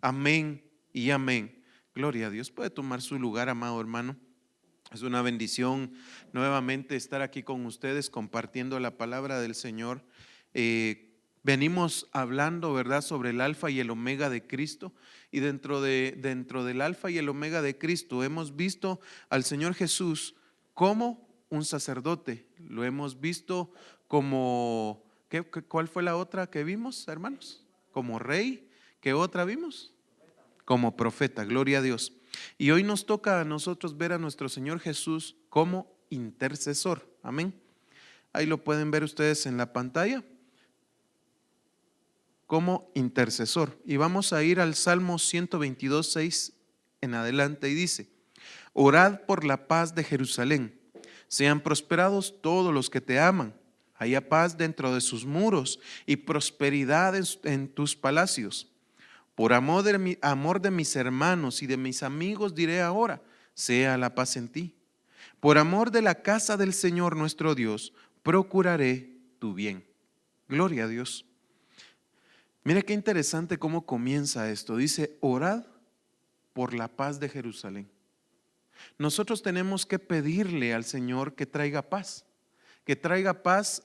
Amén y amén. Gloria a Dios. Puede tomar su lugar, amado hermano. Es una bendición nuevamente estar aquí con ustedes compartiendo la palabra del Señor. Venimos hablando, ¿verdad?, sobre el alfa y el omega de Cristo. Y dentro del alfa y el omega de Cristo hemos visto al Señor Jesús como un sacerdote. Lo hemos visto como, ¿cuál fue la otra que vimos, hermanos? Como rey. ¿Qué otra vimos? Como profeta, gloria a Dios. Y hoy nos toca a nosotros ver a nuestro Señor Jesús como intercesor. Amén. Ahí lo pueden ver ustedes en la pantalla, como intercesor. Y vamos a ir al Salmo 122, 6 en adelante y dice: orad por la paz de Jerusalén, sean prosperados todos los que te aman, haya paz dentro de sus muros y prosperidad en tus palacios. Por amor de mis hermanos y de mis amigos diré ahora, sea la paz en ti. Por amor de la casa del Señor nuestro Dios, procuraré tu bien. Gloria a Dios. Mire qué interesante cómo comienza esto. Dice, orad por la paz de Jerusalén. Nosotros tenemos que pedirle al Señor que traiga paz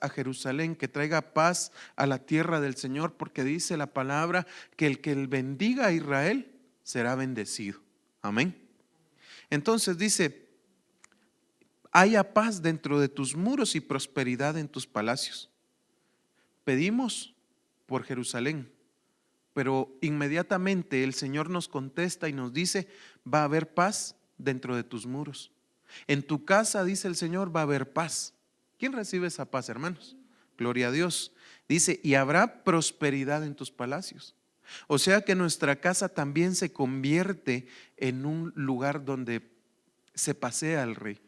a Jerusalén, que traiga paz a la tierra del Señor, porque dice la palabra que el que bendiga a Israel será bendecido. Amén. Entonces dice, haya paz dentro de tus muros y prosperidad en tus palacios. Pedimos por Jerusalén, pero inmediatamente el Señor nos contesta y nos dice, va a haber paz dentro de tus muros. En tu casa, dice el Señor, va a haber paz. ¿Quién recibe esa paz, hermanos? Gloria a Dios. Dice, y habrá prosperidad en tus palacios. O sea que nuestra casa también se convierte en un lugar donde se pasea el rey.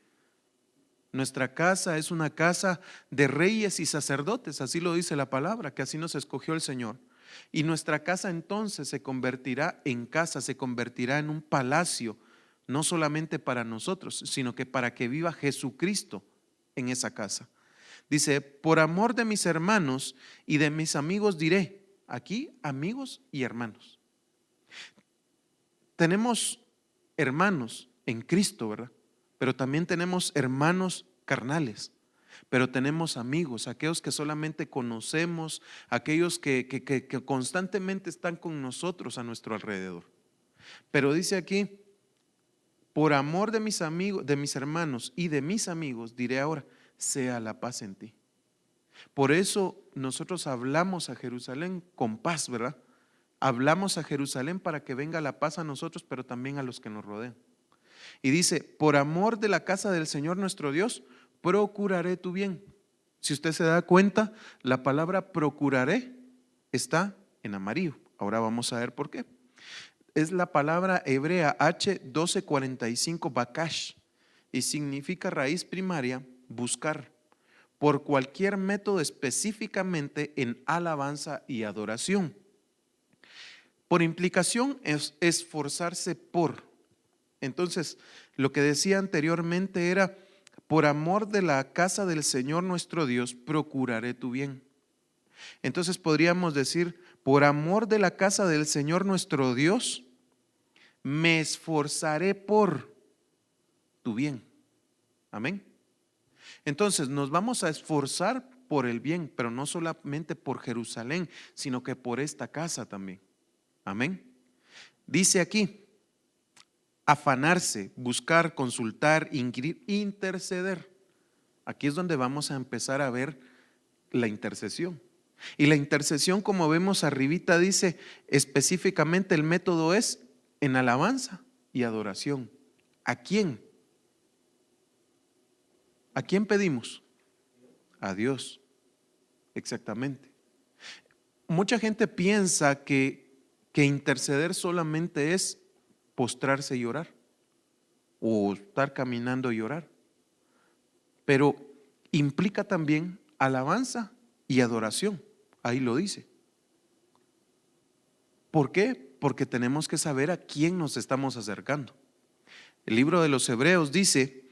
Nuestra casa es una casa de reyes y sacerdotes, así lo dice la palabra, que así nos escogió el Señor. Y nuestra casa entonces se convertirá en casa, se convertirá en un palacio, no solamente para nosotros, sino que para que viva Jesucristo en esa casa. Dice, por amor de mis hermanos y de mis amigos diré, aquí amigos y hermanos. Tenemos hermanos en Cristo, ¿verdad? Pero también tenemos hermanos carnales. Pero tenemos amigos, aquellos que solamente conocemos, aquellos que constantemente están con nosotros a nuestro alrededor. Pero dice aquí, por amor de mis amigos, de mis hermanos y de mis amigos, diré ahora, sea la paz en ti. Por eso nosotros hablamos a Jerusalén con paz, ¿verdad? Hablamos a Jerusalén para que venga la paz a nosotros, pero también a los que nos rodean. Y dice, por amor de la casa del Señor nuestro Dios, procuraré tu bien. Si usted se da cuenta, la palabra procuraré está en amarillo. Ahora vamos a ver por qué. Es la palabra hebrea H1245 bakash y significa raíz primaria, buscar, por cualquier método, específicamente en alabanza y adoración. Por implicación es esforzarse por. Entonces, lo que decía anteriormente era, por amor de la casa del Señor nuestro Dios, procuraré tu bien. Entonces podríamos decir, por amor de la casa del Señor nuestro Dios, me esforzaré por tu bien. Amén. Entonces nos vamos a esforzar por el bien, pero no solamente por Jerusalén, sino que por esta casa también. Amén. Dice aquí, afanarse, buscar, consultar, inquirir, interceder. Aquí es donde vamos a empezar a ver la intercesión. Y la intercesión, como vemos arribita, dice específicamente el método es en alabanza y adoración. ¿A quién? ¿A quién pedimos? A Dios. Exactamente. Mucha gente piensa que interceder solamente es postrarse y orar o estar caminando y orar, pero implica también alabanza y adoración. Ahí lo dice. ¿Por qué? Porque tenemos que saber a quién nos estamos acercando. El libro de los Hebreos dice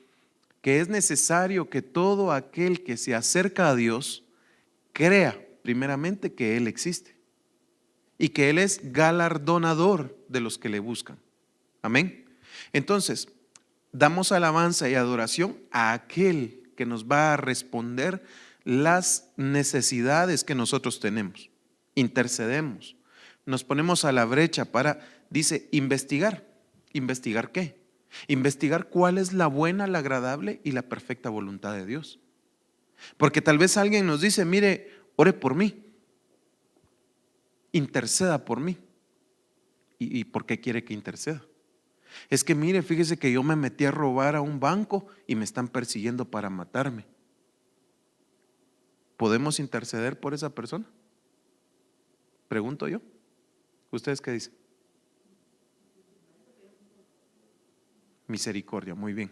que es necesario que todo aquel que se acerca a Dios crea primeramente que Él existe y que Él es galardonador de los que le buscan. Amén. Entonces, damos alabanza y adoración a aquel que nos va a responder las necesidades que nosotros tenemos. Intercedemos, nos ponemos a la brecha para, dice, investigar. ¿Investigar qué? Investigar cuál es la buena, la agradable y la perfecta voluntad de Dios. Porque tal vez alguien nos dice, mire, ore por mí, interceda por mí. ¿Y por qué quiere que interceda? Es que mire, fíjese que yo me metí a robar a un banco y me están persiguiendo para matarme. ¿Podemos interceder por esa persona? Pregunto yo. ¿Ustedes qué dicen? Misericordia, muy bien.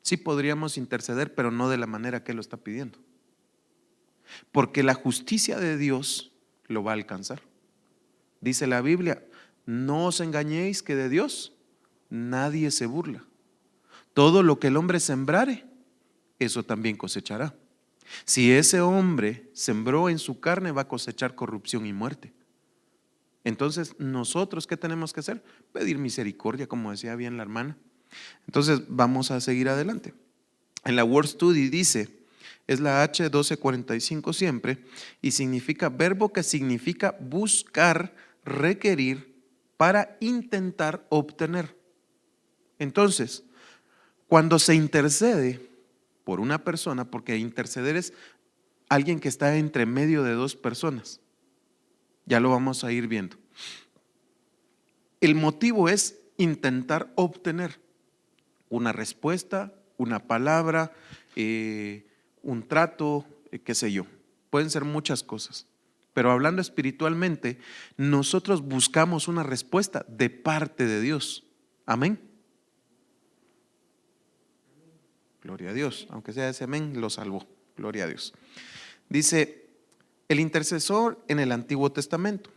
Sí podríamos interceder, pero no de la manera que Él lo está pidiendo. Porque la justicia de Dios lo va a alcanzar. Dice la Biblia, no os engañéis que de Dios nadie se burla. Todo lo que el hombre sembrare, eso también cosechará. Si ese hombre sembró en su carne, va a cosechar corrupción y muerte. Entonces, ¿nosotros qué tenemos que hacer? Pedir misericordia, como decía bien la hermana. Entonces, vamos a seguir adelante. En la Word Study dice, es la H1245 siempre, y significa verbo que significa buscar, requerir, para intentar obtener. Entonces, cuando se intercede por una persona, porque interceder es alguien que está entre medio de dos personas, ya lo vamos a ir viendo. El motivo es intentar obtener una respuesta, una palabra, un trato, qué sé yo. Pueden ser muchas cosas. Pero hablando espiritualmente, nosotros buscamos una respuesta de parte de Dios. Amén. Gloria a Dios. Aunque sea ese amén, lo salvó. Gloria a Dios. Dice el intercesor en el Antiguo Testamento.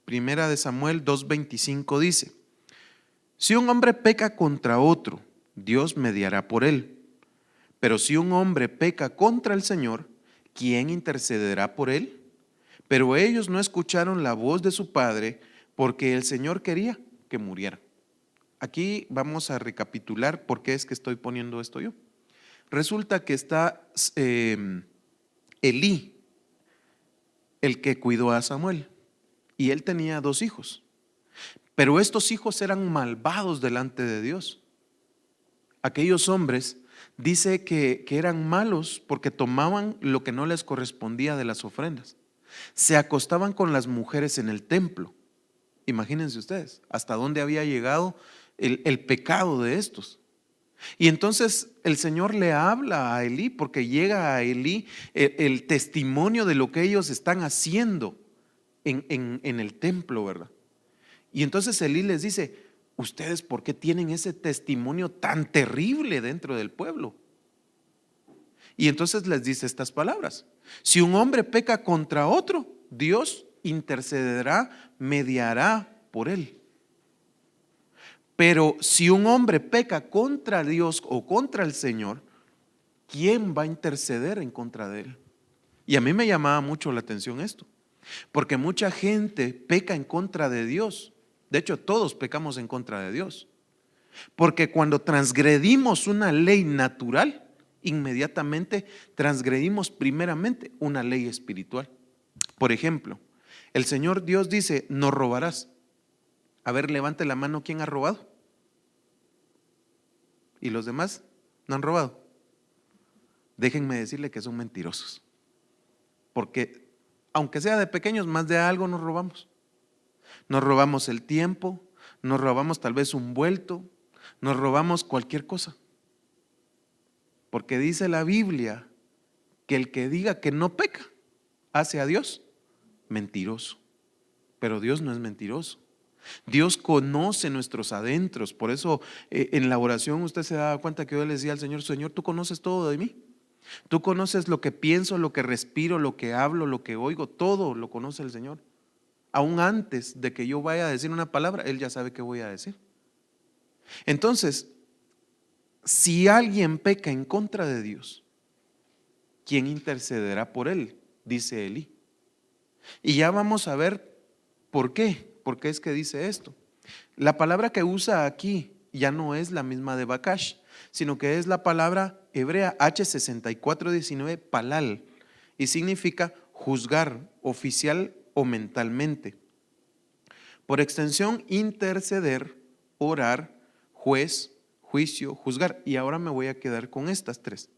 Primera de Samuel 2:25 dice: si un hombre peca contra otro, Dios mediará por él. Pero si un hombre peca contra el Señor, ¿quién intercederá por él? Pero ellos no escucharon la voz de su padre, porque el Señor quería que muriera. Aquí vamos a recapitular por qué es que estoy poniendo esto yo. Resulta que está Elí, el que cuidó a Samuel, y él tenía 2 hijos. Pero estos hijos eran malvados delante de Dios. Aquellos hombres dice que eran malos porque tomaban lo que no les correspondía de las ofrendas. Se acostaban con las mujeres en el templo. Imagínense ustedes hasta dónde había llegado el pecado de estos. Y entonces el Señor le habla a Elí, porque llega a Elí el testimonio de lo que ellos están haciendo en el templo, ¿verdad? Y entonces Elí les dice: ¿ustedes por qué tienen ese testimonio tan terrible dentro del pueblo? Y entonces les dice estas palabras: si un hombre peca contra otro, Dios intercederá, mediará por él. Pero si un hombre peca contra Dios o contra el Señor, ¿quién va a interceder en contra de él? Y a mí me llamaba mucho la atención esto, porque mucha gente peca en contra de Dios. De hecho, todos pecamos en contra de Dios. Porque cuando transgredimos una ley natural, inmediatamente transgredimos primeramente una ley espiritual. Por ejemplo, el Señor Dios dice: no robarás. A ver, levante la mano, ¿quién ha robado? ¿Y los demás no han robado? Déjenme decirle que son mentirosos. Porque aunque sea de pequeños, más de algo nos robamos. Nos robamos el tiempo, nos robamos tal vez un vuelto, nos robamos cualquier cosa. Porque dice la Biblia que el que diga que no peca, hace a Dios mentiroso. Pero Dios no es mentiroso. Dios conoce nuestros adentros. Por eso en la oración usted se daba cuenta que yo le decía al Señor: Señor, tú conoces todo de mí. Tú conoces lo que pienso, lo que respiro, lo que hablo, lo que oigo. Todo lo conoce el Señor. Aún antes de que yo vaya a decir una palabra, Él ya sabe qué voy a decir. Entonces, si alguien peca en contra de Dios, ¿quién intercederá por él? Dice Elí. Y ya vamos a ver ¿Por qué? ¿Por qué es que dice esto? La palabra que usa aquí ya no es la misma de Bakash, sino que es la palabra hebrea H6419 palal, y significa juzgar, oficial o mentalmente. Por extensión, interceder, orar, juez, juicio, juzgar. Y ahora me voy a quedar con estas tres.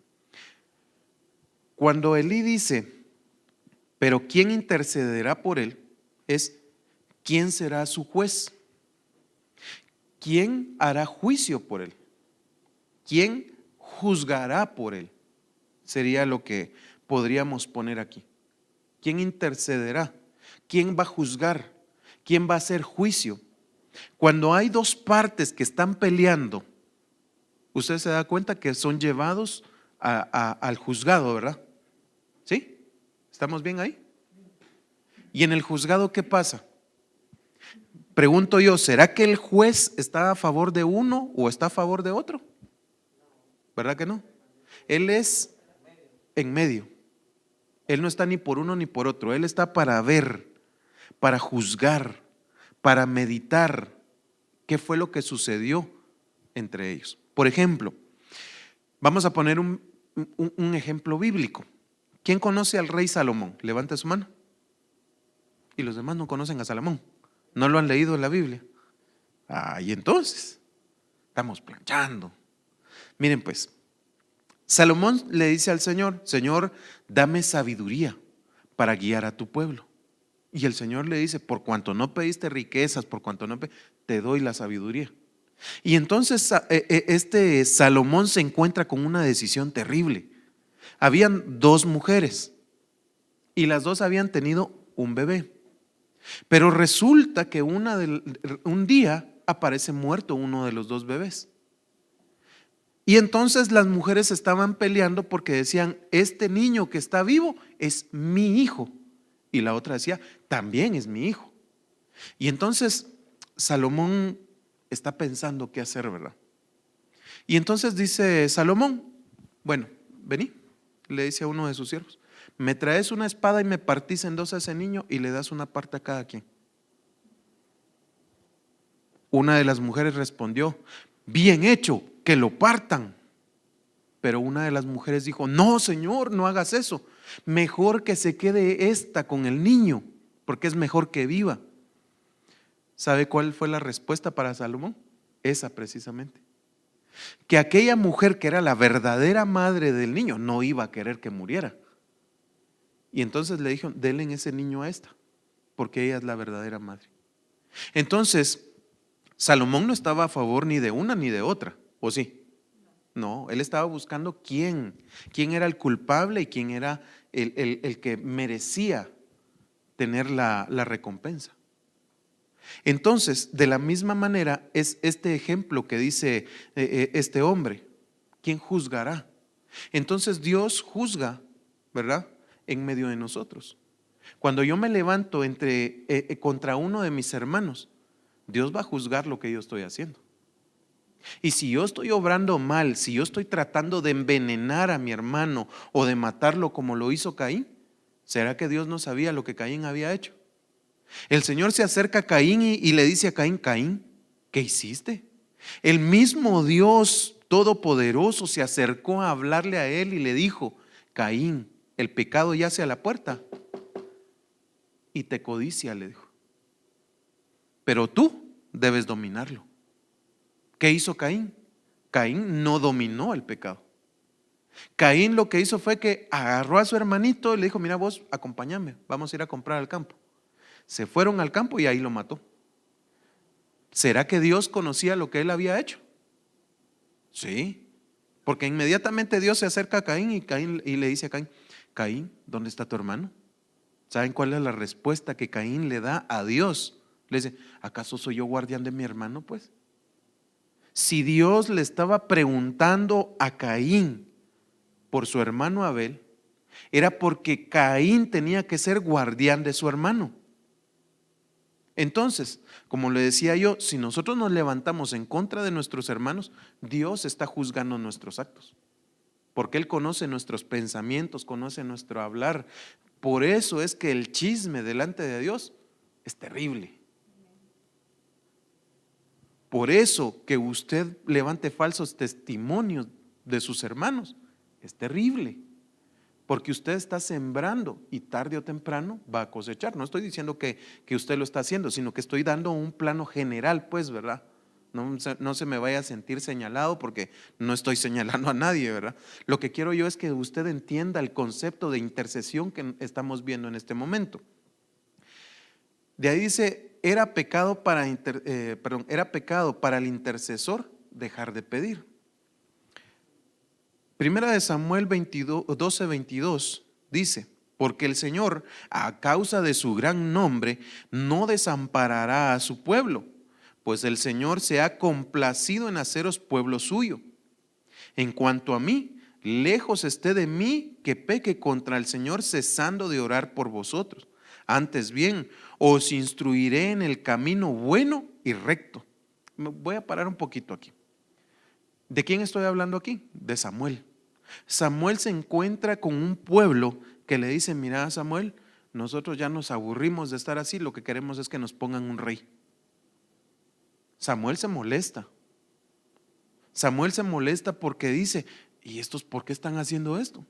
Cuando Elí dice, pero ¿quién intercederá por él? Es ¿quién será su juez? ¿Quién hará juicio por él? ¿Quién juzgará por él? Sería lo que podríamos poner aquí. ¿Quién intercederá? ¿Quién va a juzgar? ¿Quién va a hacer juicio? Cuando hay dos partes que están peleando, usted se da cuenta que son llevados al juzgado, ¿verdad? ¿Sí? ¿Estamos bien ahí? ¿Y en el juzgado qué pasa? Pregunto yo, ¿será que el juez está a favor de uno o está a favor de otro? ¿Verdad que no? Él es en medio. Él no está ni por uno ni por otro. Él está para ver, para juzgar, para meditar qué fue lo que sucedió entre ellos. Por ejemplo, vamos a poner un ejemplo bíblico. ¿Quién conoce al rey Salomón? Levante su mano. Y los demás no conocen a Salomón. No lo han leído en la Biblia. Y entonces, estamos planchando. Miren pues, Salomón le dice al Señor, Señor, dame sabiduría para guiar a tu pueblo. Y el Señor le dice, por cuanto no pediste riquezas, por cuanto no te doy la sabiduría. Y entonces este Salomón se encuentra con una decisión terrible. Habían dos mujeres y las dos habían tenido un bebé. Pero resulta que un día aparece muerto uno de los dos bebés. Y entonces las mujeres estaban peleando porque decían, este niño que está vivo es mi hijo. Y la otra decía, también es mi hijo. Y entonces Salomón está pensando qué hacer, ¿verdad? Y entonces dice Salomón, bueno, vení, le dice a uno de sus siervos, me traes una espada y me partís en dos a ese niño y le das una parte a cada quien. Una de las mujeres respondió, bien hecho, que lo partan. Pero una de las mujeres dijo, no, Señor, no hagas eso. Mejor que se quede esta con el niño, porque es mejor que viva. ¿Sabe cuál fue la respuesta para Salomón? Esa precisamente. Que aquella mujer que era la verdadera madre del niño no iba a querer que muriera. Y entonces le dijo, denle ese niño a esta, porque ella es la verdadera madre. Entonces, Salomón no estaba a favor ni de una ni de otra, ¿o sí? No, él estaba buscando quién era el culpable y quién era el que merecía tener la recompensa. Entonces, de la misma manera es este ejemplo que dice este hombre, ¿quién juzgará? Entonces Dios juzga, ¿verdad? En medio de nosotros. Cuando yo me levanto contra uno de mis hermanos, Dios va a juzgar lo que yo estoy haciendo. Y si yo estoy obrando mal, si yo estoy tratando de envenenar a mi hermano o de matarlo como lo hizo Caín, ¿será que Dios no sabía lo que Caín había hecho? El Señor se acerca a Caín y le dice a Caín, Caín, ¿qué hiciste? El mismo Dios Todopoderoso se acercó a hablarle a él y le dijo, Caín, el pecado yace a la puerta y te codicia, le dijo. Pero tú debes dominarlo. ¿Qué hizo Caín? Caín no dominó el pecado. Caín lo que hizo fue que agarró a su hermanito y le dijo, mira vos, acompáñame, vamos a ir a comprar al campo. Se fueron al campo y ahí lo mató. ¿Será que Dios conocía lo que él había hecho? Sí, porque inmediatamente Dios se acerca a Caín y le dice a Caín, Caín, ¿dónde está tu hermano? ¿Saben cuál es la respuesta que Caín le da a Dios? Le dice, ¿acaso soy yo guardián de mi hermano? Pues si Dios le estaba preguntando a Caín por su hermano Abel, era porque Caín tenía que ser guardián de su hermano. Entonces, como le decía yo, si nosotros nos levantamos en contra de nuestros hermanos, Dios está juzgando nuestros actos, porque Él conoce nuestros pensamientos, conoce nuestro hablar. Por eso es que el chisme delante de Dios Es terrible. Por eso que usted levante falsos testimonios de sus hermanos, es terrible. Porque usted está sembrando y tarde o temprano va a cosechar. No estoy diciendo que usted lo está haciendo, sino que estoy dando un plano general, pues, ¿verdad? No se me vaya a sentir señalado porque no estoy señalando a nadie, ¿verdad? Lo que quiero yo es que usted entienda el concepto de intercesión que estamos viendo en este momento. De ahí dice, era pecado para el intercesor dejar de pedir. Primera de Samuel 12:22 dice, porque el Señor, a causa de su gran nombre, no desamparará a su pueblo, pues el Señor se ha complacido en haceros pueblo suyo. En cuanto a mí, lejos esté de mí que peque contra el Señor, cesando de orar por vosotros. Antes bien, os instruiré en el camino bueno y recto. Me voy a parar un poquito aquí. ¿De quién estoy hablando aquí? De Samuel. Samuel se encuentra con un pueblo que le dice, mira Samuel, nosotros ya nos aburrimos de estar así, lo que queremos es que nos pongan un rey. Samuel se molesta. Samuel se molesta porque dice, ¿y estos por qué están haciendo esto?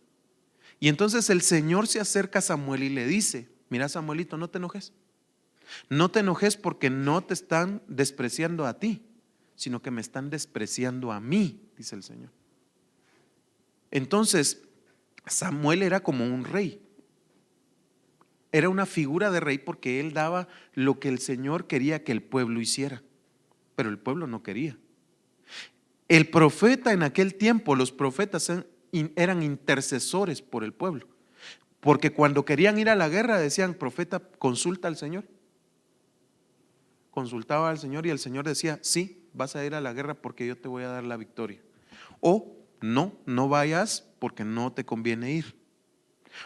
Y entonces el Señor se acerca a Samuel y le dice, mira Samuelito, no te enojes. No te enojes porque no te están despreciando a ti, sino que me están despreciando a mí, dice el Señor. Entonces, Samuel era como un rey. Era una figura de rey porque él daba lo que el Señor quería que el pueblo hiciera, pero el pueblo no quería. El profeta en aquel tiempo, los profetas eran intercesores por el pueblo, porque cuando querían ir a la guerra decían, profeta, consulta al Señor. Consultaba al Señor y el Señor decía, sí, vas a ir a la guerra porque yo te voy a dar la victoria. O no vayas porque no te conviene ir.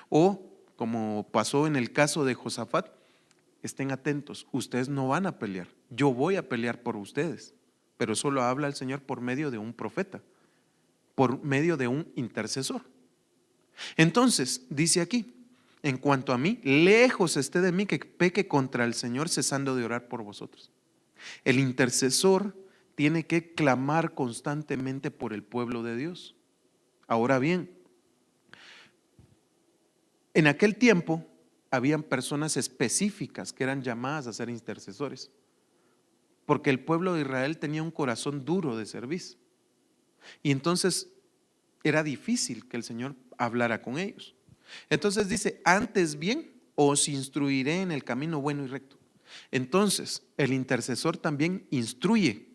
O como pasó en el caso de Josafat, estén atentos, ustedes no van a pelear, yo voy a pelear por ustedes, pero eso lo habla el Señor por medio de un profeta, por medio de un intercesor. Entonces, dice aquí, en cuanto a mí, lejos esté de mí que peque contra el Señor, cesando de orar por vosotros. El intercesor tiene que clamar constantemente por el pueblo de Dios. Ahora bien, en aquel tiempo habían personas específicas que eran llamadas a ser intercesores, porque el pueblo de Israel tenía un corazón duro de servicio. Y entonces era difícil que el Señor hablara con ellos. Entonces dice, antes bien os instruiré en el camino bueno y recto. Entonces el intercesor también instruye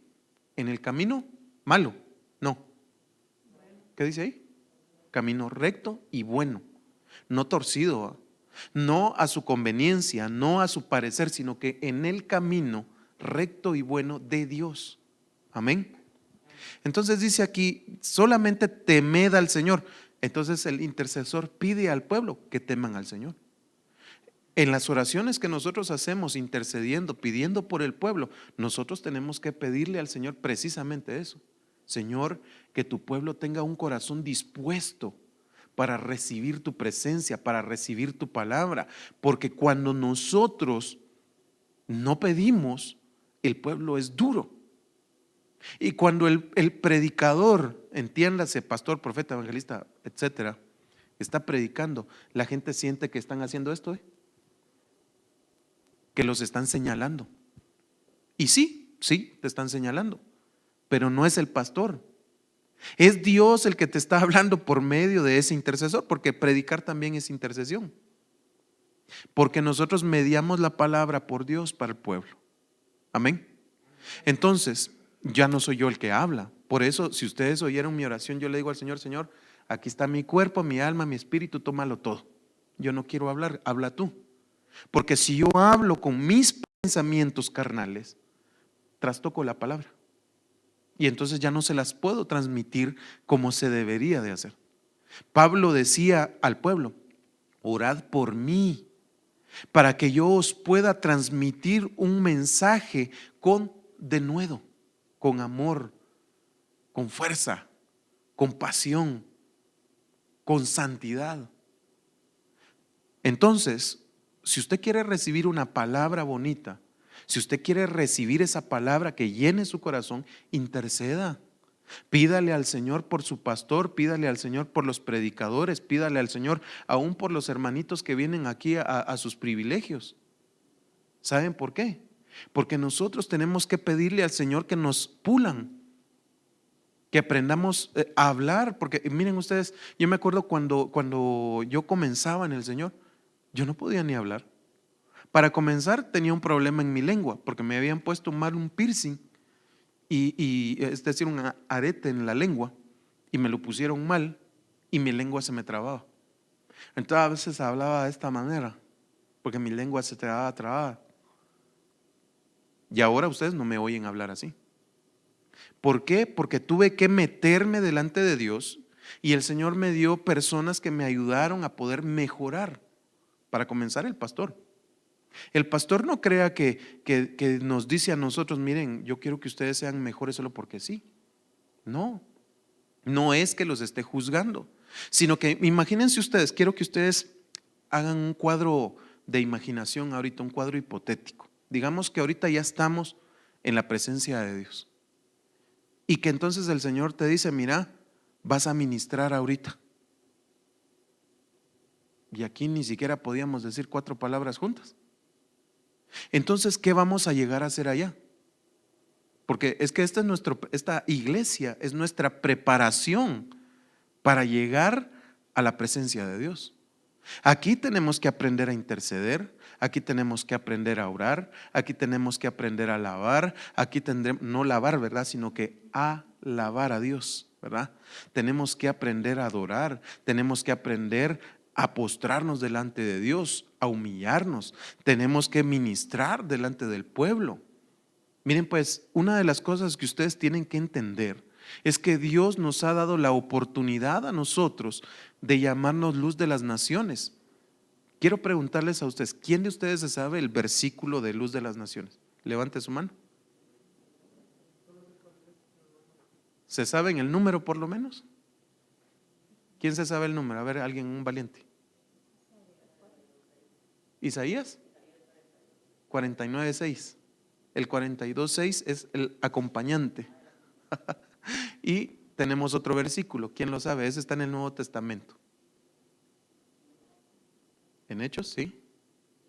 en el camino malo. No. ¿Qué dice ahí? Camino recto y bueno, no torcido, no a su conveniencia, no a su parecer, sino que en el camino recto y bueno de Dios. Amén. Entonces dice aquí, solamente temed al Señor. Entonces el intercesor pide al pueblo que teman al Señor. En las oraciones que nosotros hacemos intercediendo, pidiendo por el pueblo, nosotros tenemos que pedirle al Señor precisamente eso. Señor, que tu pueblo tenga un corazón dispuesto para recibir tu presencia, para recibir tu palabra, porque cuando nosotros no pedimos, el pueblo es duro. Y cuando el predicador, entiéndase, pastor, profeta, evangelista, etcétera, está predicando, la gente siente que están haciendo esto, que los están señalando. Y sí, te están señalando, pero no es el pastor. Es Dios el que te está hablando por medio de ese intercesor, porque predicar también es intercesión. Porque nosotros mediamos la palabra por Dios para el pueblo. Amén. Entonces, ya no soy yo el que habla. Por eso, si ustedes oyeron mi oración, yo le digo al Señor, Señor, aquí está mi cuerpo, mi alma, mi espíritu, tómalo todo. Yo no quiero hablar, habla tú. Porque si yo hablo con mis pensamientos carnales, trastoco la palabra. Y entonces ya no se las puedo transmitir como se debería de hacer. Pablo decía al pueblo, orad por mí, para que yo os pueda transmitir un mensaje con denuedo, con amor, con fuerza, con pasión, con santidad. Entonces, si usted quiere recibir una palabra bonita, si usted quiere recibir esa palabra que llene su corazón, interceda. Pídale al Señor por su pastor, pídale al Señor por los predicadores, pídale al Señor aún por los hermanitos que vienen aquí a sus privilegios. ¿Saben por qué? Porque nosotros tenemos que pedirle al Señor que nos pulan, que aprendamos a hablar, porque miren ustedes, yo me acuerdo cuando yo comenzaba en el Señor, yo no podía ni hablar. Para comenzar tenía un problema en mi lengua, porque me habían puesto mal un piercing, es decir, un arete en la lengua, y me lo pusieron mal, y mi lengua se me trababa. Entonces a veces hablaba de esta manera, porque mi lengua se quedaba trabada. Y ahora ustedes no me oyen hablar así. ¿Por qué? Porque tuve que meterme delante de Dios y el Señor me dio personas que me ayudaron a poder mejorar. Para comenzar, el pastor. El pastor no crea que nos dice a nosotros, miren, yo quiero que ustedes sean mejores solo porque sí. No, no es que los esté juzgando, sino que imagínense ustedes, quiero que ustedes hagan un cuadro de imaginación ahorita, un cuadro hipotético. Digamos que ahorita ya estamos en la presencia de Dios y que entonces el Señor te dice, mira, vas a ministrar ahorita. Y aquí ni siquiera podíamos decir 4 palabras juntas. Entonces, ¿qué vamos a llegar a hacer allá? Porque es que esta iglesia es nuestra preparación para llegar a la presencia de Dios. Aquí tenemos que aprender a interceder, aquí tenemos que aprender a orar, aquí tenemos que aprender a alabar, aquí tendremos, no lavar, ¿verdad? Sino que alabar a Dios, ¿verdad? Tenemos que aprender a adorar, tenemos que aprender a postrarnos delante de Dios, a humillarnos, tenemos que ministrar delante del pueblo. Miren pues, una de las cosas que ustedes tienen que entender es que Dios nos ha dado la oportunidad a nosotros de llamarnos luz de las naciones. Quiero preguntarles a ustedes, ¿quién de ustedes se sabe el versículo de luz de las naciones? Levante su mano. ¿Se saben el número por lo menos? ¿Quién se sabe el número? A ver, alguien, un valiente. Isaías 49:6. El 42:6 es el acompañante. Y tenemos otro versículo, ¿quién lo sabe? Ese está en el Nuevo Testamento. ¿En Hechos? Sí.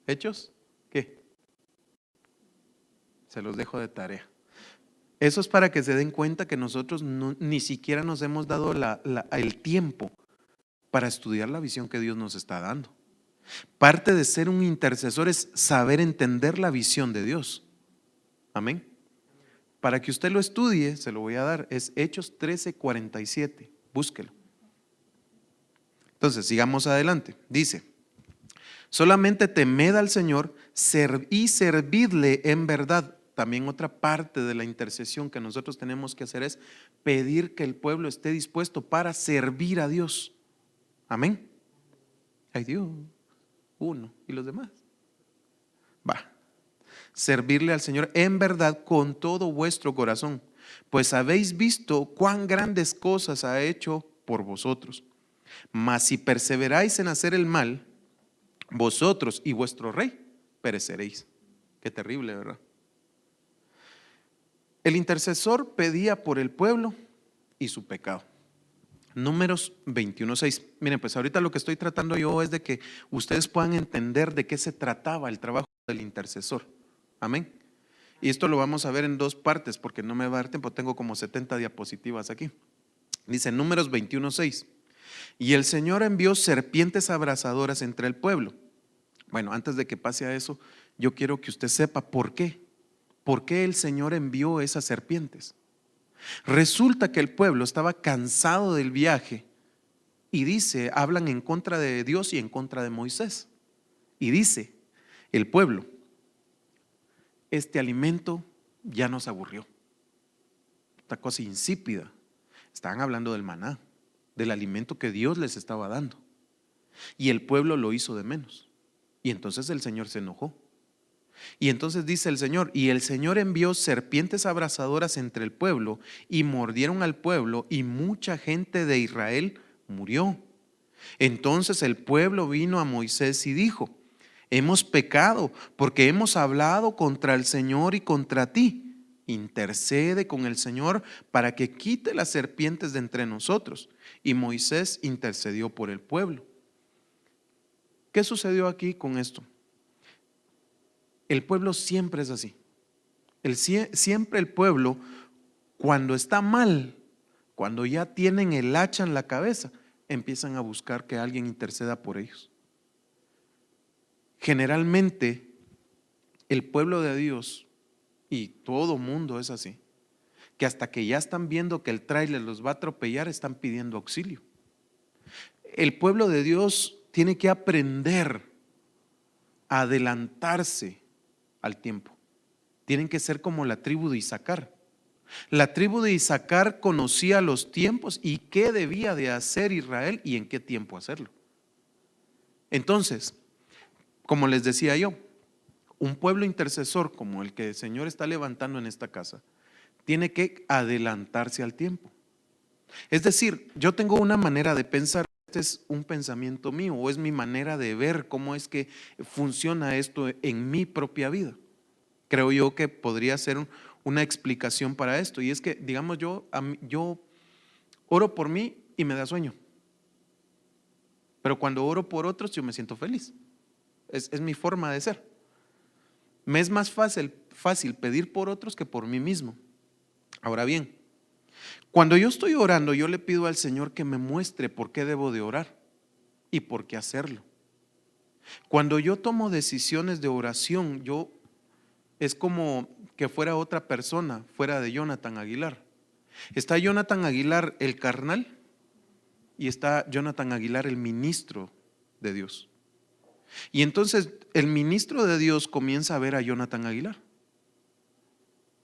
¿Hechos? ¿Qué? Se los dejo de tarea. Eso es para que se den cuenta que nosotros ni siquiera nos hemos dado el tiempo para estudiar la visión que Dios nos está dando. Parte de ser un intercesor es saber entender la visión de Dios. Amén. Para que usted lo estudie, se lo voy a dar, es Hechos 13:47, búsquelo. Entonces, sigamos adelante. Dice, solamente temed al Señor y servidle en verdad. También otra parte de la intercesión que nosotros tenemos que hacer es pedir que el pueblo esté dispuesto para servir a Dios. Amén. Ay Dios, uno, ¿y los demás? Va. Servirle al Señor en verdad con todo vuestro corazón, pues habéis visto cuán grandes cosas ha hecho por vosotros. Mas si perseveráis en hacer el mal, vosotros y vuestro rey pereceréis. Qué terrible, ¿verdad? El intercesor pedía por el pueblo y su pecado. Números 21:6. Miren, pues ahorita lo que estoy tratando yo es de que ustedes puedan entender de qué se trataba el trabajo del intercesor. Amén. Y esto lo vamos a ver en 2 partes porque no me va a dar tiempo, tengo como 70 diapositivas aquí. Dice Números 21:6. Y el Señor envió serpientes abrasadoras entre el pueblo. Bueno, antes de que pase a eso, yo quiero que usted sepa por qué. ¿Por qué el Señor envió esas serpientes? Resulta que el pueblo estaba cansado del viaje y dice, hablan en contra de Dios y en contra de Moisés. Y dice, el pueblo, este alimento ya nos aburrió. Esta cosa insípida. Estaban hablando del maná, del alimento que Dios les estaba dando. Y el pueblo lo hizo de menos. Y entonces el Señor se enojó. Y entonces dice el Señor, y el Señor envió serpientes abrasadoras entre el pueblo y mordieron al pueblo y mucha gente de Israel murió. Entonces el pueblo vino a Moisés y dijo, Hemos pecado porque hemos hablado contra el Señor y contra ti. Intercede con el Señor para que quite las serpientes de entre nosotros. Y Moisés intercedió por el pueblo. ¿Qué sucedió aquí con esto? El pueblo siempre es así. Siempre el pueblo, cuando está mal, cuando ya tienen el hacha en la cabeza, empiezan a buscar que alguien interceda por ellos. Generalmente, el pueblo de Dios, y todo mundo es así, que hasta que ya están viendo que el tráiler los va a atropellar, están pidiendo auxilio. El pueblo de Dios tiene que aprender a adelantarse al tiempo. Tienen que ser como la tribu de Isaacar. La tribu de Isaacar conocía los tiempos y qué debía de hacer Israel y en qué tiempo hacerlo. Entonces, como les decía yo, un pueblo intercesor como el que el Señor está levantando en esta casa, tiene que adelantarse al tiempo. Es decir, yo tengo una manera de pensar, este es un pensamiento mío o es mi manera de ver cómo es que funciona esto en mi propia vida. Creo yo que podría ser una explicación para esto, y es que, digamos, yo oro por mí y me da sueño, pero cuando oro por otros yo me siento feliz. Es mi forma de ser. Me es más fácil pedir por otros que por mí mismo. Ahora bien, cuando yo estoy orando, yo le pido al Señor que me muestre por qué debo de orar y por qué hacerlo. Cuando yo tomo decisiones de oración, es como que fuera otra persona, fuera de Jonathan Aguilar. Está Jonathan Aguilar el carnal y está Jonathan Aguilar el ministro de Dios. Y entonces el ministro de Dios comienza a ver a Jonathan Aguilar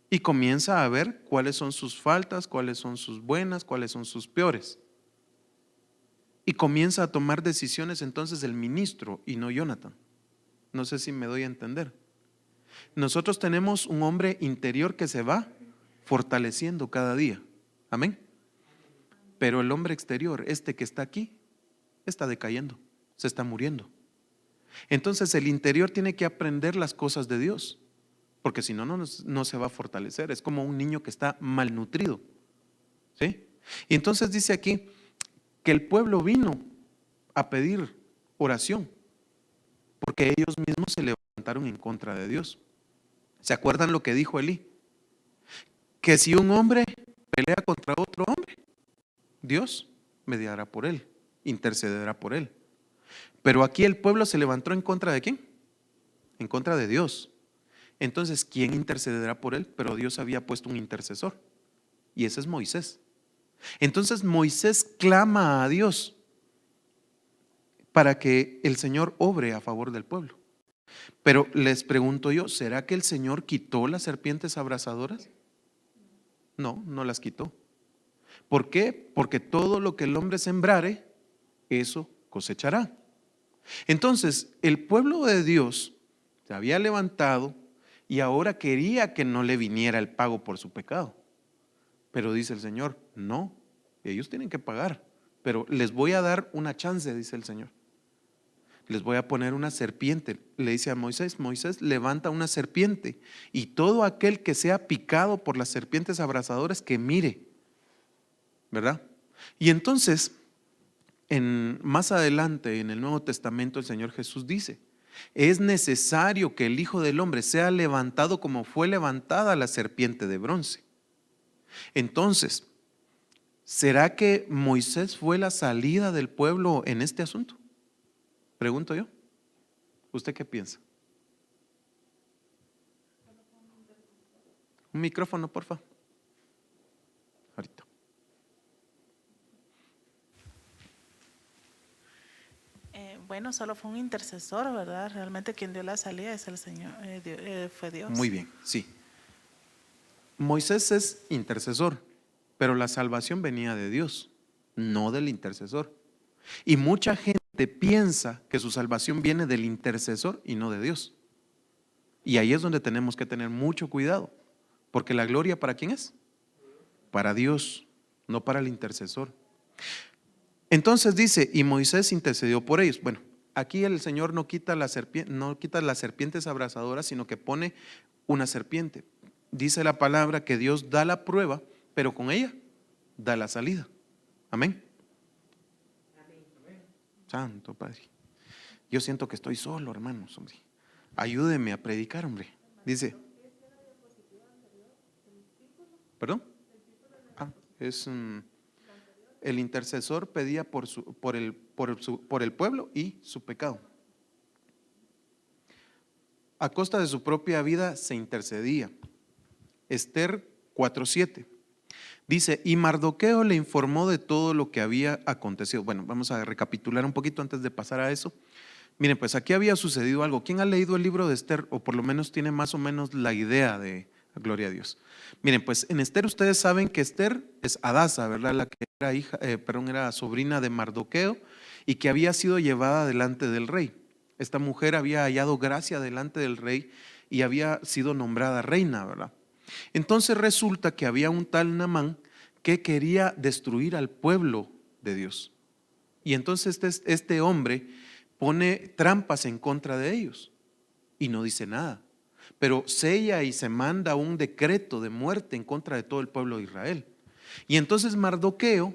y comienza a ver cuáles son sus faltas, cuáles son sus buenas, cuáles son sus peores. Y comienza a tomar decisiones entonces el ministro y no Jonathan. No sé si me doy a entender. Nosotros tenemos un hombre interior que se va fortaleciendo cada día. Amén. Pero el hombre exterior, este que está aquí, está decayendo, se está muriendo. Entonces el interior tiene que aprender las cosas de Dios, porque si no, no se va a fortalecer. Es como un niño que está malnutrido, ¿sí? Y entonces dice aquí que el pueblo vino a pedir oración, porque ellos mismos se levantaron en contra de Dios. ¿Se acuerdan lo que dijo Elí? Que si un hombre pelea contra otro hombre, Dios mediará por él, intercederá por él. Pero aquí el pueblo se levantó en contra de ¿quién? En contra de Dios. Entonces, ¿quién intercederá por él? Pero Dios había puesto un intercesor, y ese es Moisés. Entonces Moisés clama a Dios para que el Señor obre a favor del pueblo. Pero les pregunto yo, ¿será que el Señor quitó las serpientes abrasadoras? No, no las quitó. ¿Por qué? Porque todo lo que el hombre sembrare, eso cosechará. Entonces, el pueblo de Dios se había levantado y ahora quería que no le viniera el pago por su pecado. Pero dice el Señor, no, ellos tienen que pagar, pero les voy a dar una chance, dice el Señor. Les voy a poner una serpiente. Le dice a Moisés, Moisés, levanta una serpiente y todo aquel que sea picado por las serpientes abrasadoras, que mire, ¿verdad? Y entonces, más adelante en el Nuevo Testamento, el Señor Jesús dice, es necesario que el Hijo del Hombre sea levantado como fue levantada la serpiente de bronce. Entonces, ¿será que Moisés fue la salida del pueblo en este asunto? Pregunto yo. ¿Usted qué piensa? Un micrófono, por favor. Ahorita. Bueno, solo fue un intercesor, ¿verdad? Realmente quien dio la salida es el Señor, fue Dios. Muy bien, sí. Moisés es intercesor, pero la salvación venía de Dios, no del intercesor. Y mucha gente piensa que su salvación viene del intercesor y no de Dios. Y ahí es donde tenemos que tener mucho cuidado, porque la gloria, ¿para quién es? Para Dios, no para el intercesor. Entonces dice, y Moisés intercedió por ellos. Bueno, aquí el Señor no quita no quita las serpientes abrasadoras, sino que pone una serpiente. Dice la palabra que Dios da la prueba, pero con ella da la salida. Amén. Santo Padre. Yo siento que estoy solo, hermanos, hombre. Ayúdeme a predicar, hombre. Dice, ¿perdón? Es el intercesor pedía por el pueblo y su pecado. A costa de su propia vida se intercedía. Esther 4:7 dice, y Mardoqueo le informó de todo lo que había acontecido. Bueno, vamos a recapitular un poquito antes de pasar a eso. Miren, pues aquí había sucedido algo. ¿Quién ha leído el libro de Esther? O por lo menos tiene más o menos la idea de, gloria a Dios. Miren, pues en Esther ustedes saben que Esther es Hadasa, ¿verdad? La que era era sobrina de Mardoqueo y que había sido llevada delante del rey. Esta mujer había hallado gracia delante del rey y había sido nombrada reina, ¿verdad? Entonces resulta que había un tal Naamán que quería destruir al pueblo de Dios. Y entonces este hombre pone trampas en contra de ellos y no dice nada, pero sella y se manda un decreto de muerte en contra de todo el pueblo de Israel. Y entonces Mardoqueo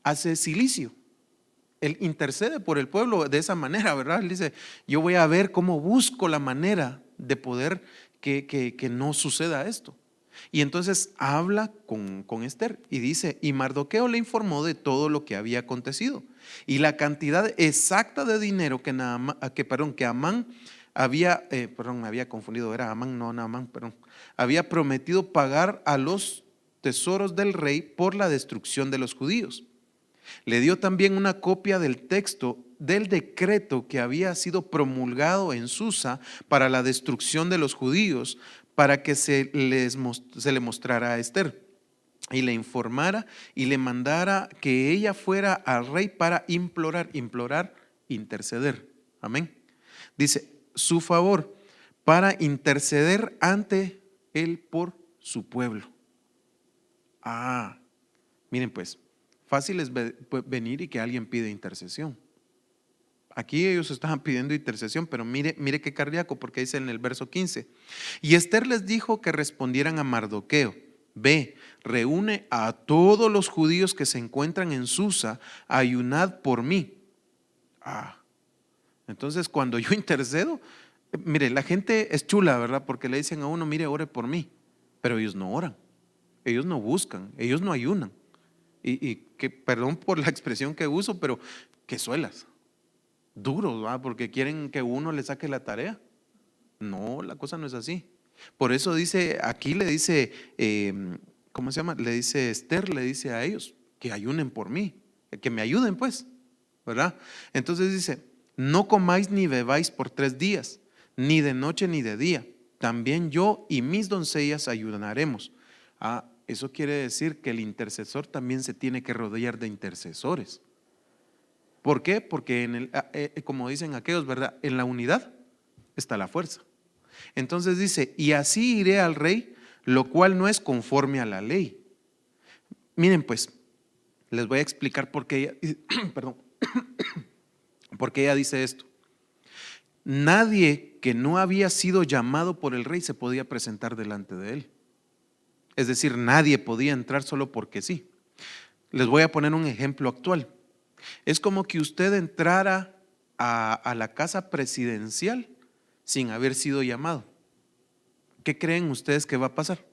hace silicio. Él intercede por el pueblo de esa manera, ¿verdad? Él dice, yo voy a ver cómo busco la manera de poder que no suceda esto. Y entonces habla con Esther y dice, y Mardoqueo le informó de todo lo que había acontecido y la cantidad exacta de dinero que Amán había, me había confundido, era Amán, no Naamán, había prometido pagar a los tesoros del rey por la destrucción de los judíos. Le dio también una copia del texto del decreto que había sido promulgado en Susa para la destrucción de los judíos, para que se le mostrara a Esther y le informara y le mandara que ella fuera al rey para implorar, interceder. Amén. Dice, su favor para interceder ante él por su pueblo. Miren pues, fácil es venir y que alguien pide intercesión. Aquí ellos estaban pidiendo intercesión, pero mire qué cardíaco, porque dice en el verso 15, y Esther les dijo que respondieran a Mardoqueo, ve, reúne a todos los judíos que se encuentran en Susa, ayunad por mí. Entonces cuando yo intercedo, mire, la gente es chula, ¿verdad? Porque le dicen a uno, mire, ore por mí, pero ellos no oran, ellos no buscan, ellos no ayunan. Y que, perdón por la expresión que uso, pero que suelas. Duros, ¿va? Porque quieren que uno le saque la tarea. No, la cosa no es así. Por eso dice, aquí le dice, ¿cómo se llama? Le dice Esther, le dice a ellos que ayunen por mí, que me ayuden pues, ¿verdad? Entonces dice, no comáis ni bebáis por 3 días, ni de noche ni de día. También yo y mis doncellas ayunaremos. Eso quiere decir que el intercesor también se tiene que rodear de intercesores. ¿Por qué? Porque como dicen aquellos, ¿verdad? En la unidad está la fuerza. Entonces dice, y así iré al rey, lo cual no es conforme a la ley. Miren pues, les voy a explicar por qué ella, perdón, por qué ella dice esto. Nadie que no había sido llamado por el rey se podía presentar delante de él. Es decir, nadie podía entrar solo porque sí. Les voy a poner un ejemplo actual. Es como que usted entrara a la casa presidencial sin haber sido llamado. ¿Qué creen ustedes que va a pasar?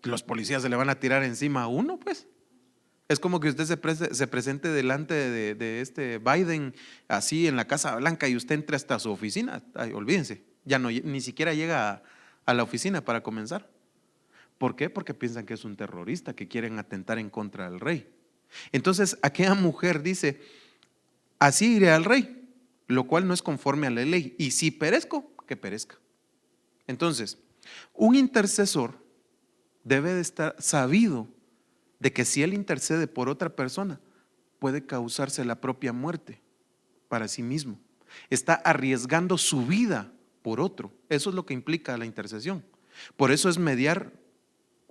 Los policías se le van a tirar encima a uno, pues. Es como que usted se presente delante de este Biden así en la Casa Blanca y usted entre hasta su oficina. Ay, olvídense, ya no, ni siquiera llega a la oficina para comenzar. ¿Por qué? Porque piensan que es un terrorista, que quieren atentar en contra del rey. Entonces aquella mujer dice, así iré al rey, lo cual no es conforme a la ley, y si perezco, que perezca. Entonces, un intercesor debe de estar sabido de que si él intercede por otra persona, puede causarse la propia muerte para sí mismo. Está arriesgando su vida por otro. Eso es lo que implica la intercesión. Por eso es mediar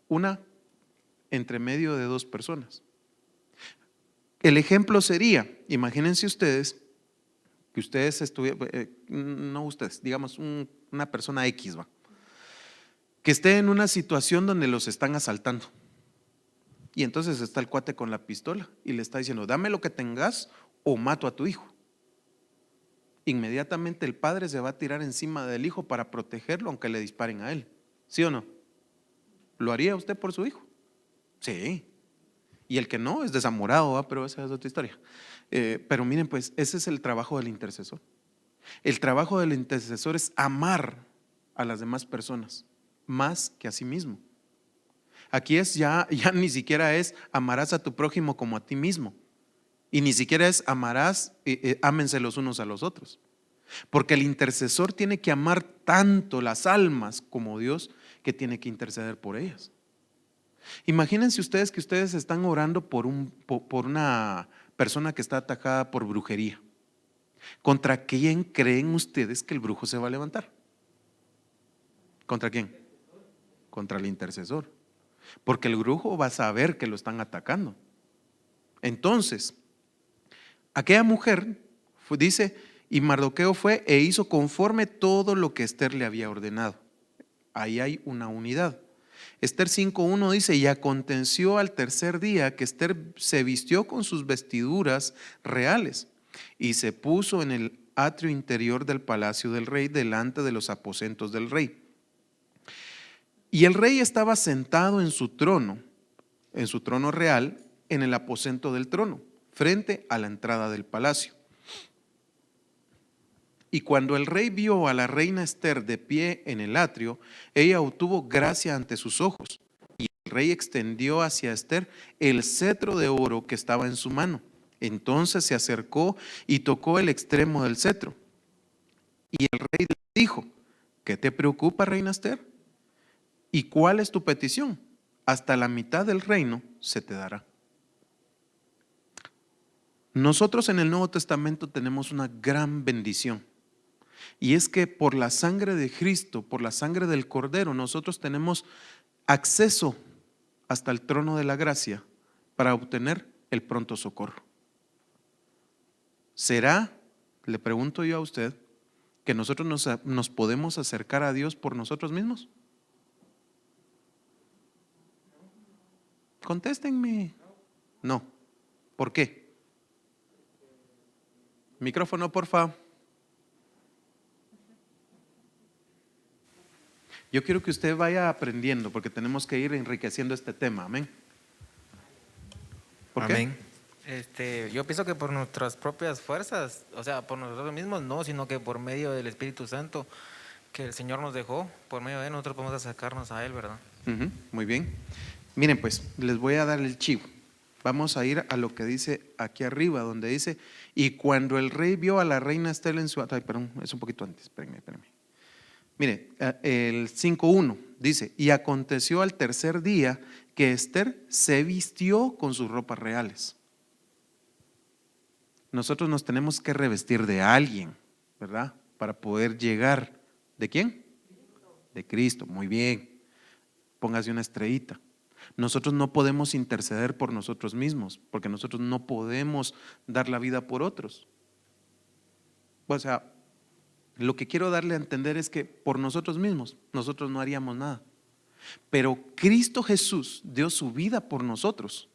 una entre medio de 2 personas. El ejemplo sería, imagínense ustedes, que ustedes estuvieran, no ustedes, digamos una persona X, va, que esté en una situación donde los están asaltando. Y entonces está el cuate con la pistola y le está diciendo, dame lo que tengas o mato a tu hijo. Inmediatamente el padre se va a tirar encima del hijo para protegerlo, aunque le disparen a él. ¿Sí o no? ¿Lo haría usted por su hijo? Sí. Y el que no es desamorado, ¿va? Pero esa es otra historia. Pero miren, pues ese es el trabajo del intercesor. El trabajo del intercesor es amar a las demás personas más que a sí mismo. Aquí es ya ni siquiera es amarás a tu prójimo como a ti mismo. Y ni siquiera es amarás, ámense los unos a los otros. Porque el intercesor tiene que amar tanto las almas como Dios, que tiene que interceder por ellas. Imagínense ustedes que ustedes están orando por una persona que está atacada por brujería. ¿Contra quién creen ustedes que el brujo se va a levantar? ¿Contra quién? Contra el intercesor. Porque el brujo va a saber que lo están atacando. Entonces, aquella mujer dice, y Mardoqueo fue e hizo conforme todo lo que Esther le había ordenado. Ahí hay una unidad. Esther 5:1 dice, y aconteció al tercer día que Esther se vistió con sus vestiduras reales y se puso en el atrio interior del palacio del rey delante de los aposentos del rey. Y el rey estaba sentado en su trono real, en el aposento del trono, frente a la entrada del palacio. Y cuando el rey vio a la reina Esther de pie en el atrio, ella obtuvo gracia ante sus ojos. Y el rey extendió hacia Esther el cetro de oro que estaba en su mano. Entonces se acercó y tocó el extremo del cetro. Y el rey le dijo, ¿qué te preocupa, reina Esther? ¿Y cuál es tu petición? Hasta la mitad del reino se te dará. Nosotros en el Nuevo Testamento tenemos una gran bendición. Y es que por la sangre de Cristo, por la sangre del Cordero, nosotros tenemos acceso hasta el trono de la gracia para obtener el pronto socorro. ¿Será, le pregunto yo a usted, que nosotros nos podemos acercar a Dios por nosotros mismos? Contéstenme. No. ¿Por qué? Micrófono, por favor. Yo quiero que usted vaya aprendiendo porque tenemos que ir enriqueciendo este tema. Amén. ¿Por Amén. qué? Yo pienso que por nuestras propias fuerzas, o sea, por nosotros mismos no, sino que por medio del Espíritu Santo que el Señor nos dejó, por medio de él nosotros podemos acercarnos a él, ¿verdad? Muy bien. Miren, pues les voy a dar el chivo. Vamos a ir a lo que dice aquí arriba, donde dice, y cuando el rey vio a la reina Esther en su... Ay, perdón, es un poquito antes, espérenme. Mire, el 5:1 dice, y aconteció al tercer día que Esther se vistió con sus ropas reales. Nosotros nos tenemos que revestir de alguien, ¿verdad? Para poder llegar. ¿De quién? De Cristo, muy bien. Póngase una estrellita. Nosotros no podemos interceder por nosotros mismos, porque nosotros no podemos dar la vida por otros. O sea, lo que quiero darle a entender es que por nosotros mismos, nosotros no haríamos nada. Pero Cristo Jesús dio su vida por nosotros,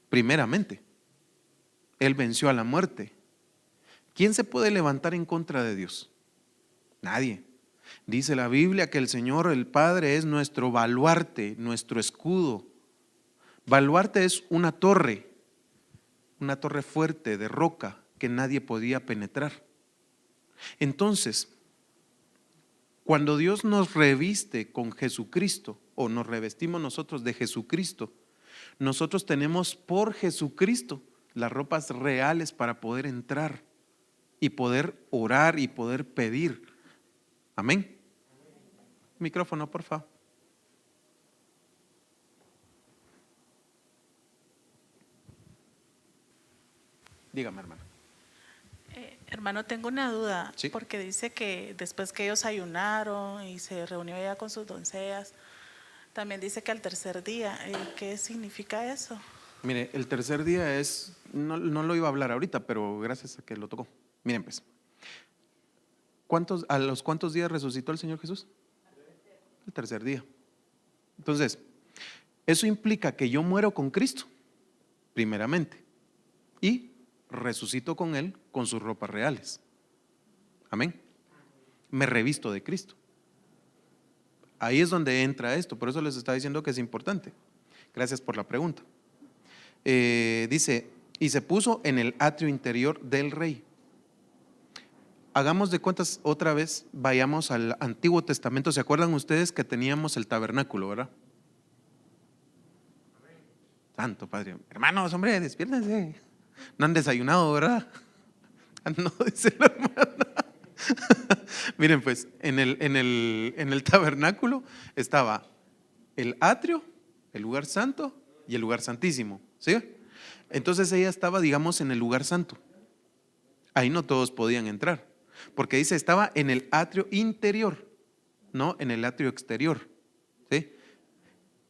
primeramente. Él venció a la muerte. ¿Quién se puede levantar en contra de Dios? Nadie. Dice la Biblia que el Señor, el Padre, es nuestro baluarte, nuestro escudo. Baluarte es una torre fuerte de roca que nadie podía penetrar. Entonces, cuando Dios nos reviste con Jesucristo, o nos revestimos nosotros de Jesucristo, nosotros tenemos por Jesucristo las ropas reales para poder entrar y poder orar y poder pedir. Amén. Micrófono, por favor. Dígame, hermano. Hermano, tengo una duda, Sí. porque dice que después que ellos ayunaron y se reunió ella con sus doncellas, también dice que al tercer día, ¿qué significa eso? Mire, el tercer día no lo iba a hablar ahorita, pero gracias a que lo tocó. Miren pues, ¿a los cuántos días resucitó el Señor Jesús? El tercer día. Entonces, eso implica que yo muero con Cristo, primeramente, y resucito con Él con sus ropas reales. Amén. Me revisto de Cristo. Ahí es donde entra esto, por eso les está diciendo que es importante. Gracias por la pregunta. Dice, y se puso en el atrio interior del rey. Hagamos de cuentas otra vez, vayamos al Antiguo Testamento. ¿Se acuerdan ustedes que teníamos el tabernáculo, verdad? Santo Padre. Hermanos, hombre, despiértense. No han desayunado, ¿verdad? No, dice la hermana. Miren pues, en el tabernáculo estaba el atrio, el lugar santo y el lugar santísimo, ¿sí? Entonces ella estaba, digamos, en el lugar santo. Ahí no todos podían entrar, porque dice, estaba en el atrio interior, no en el atrio exterior, ¿sí?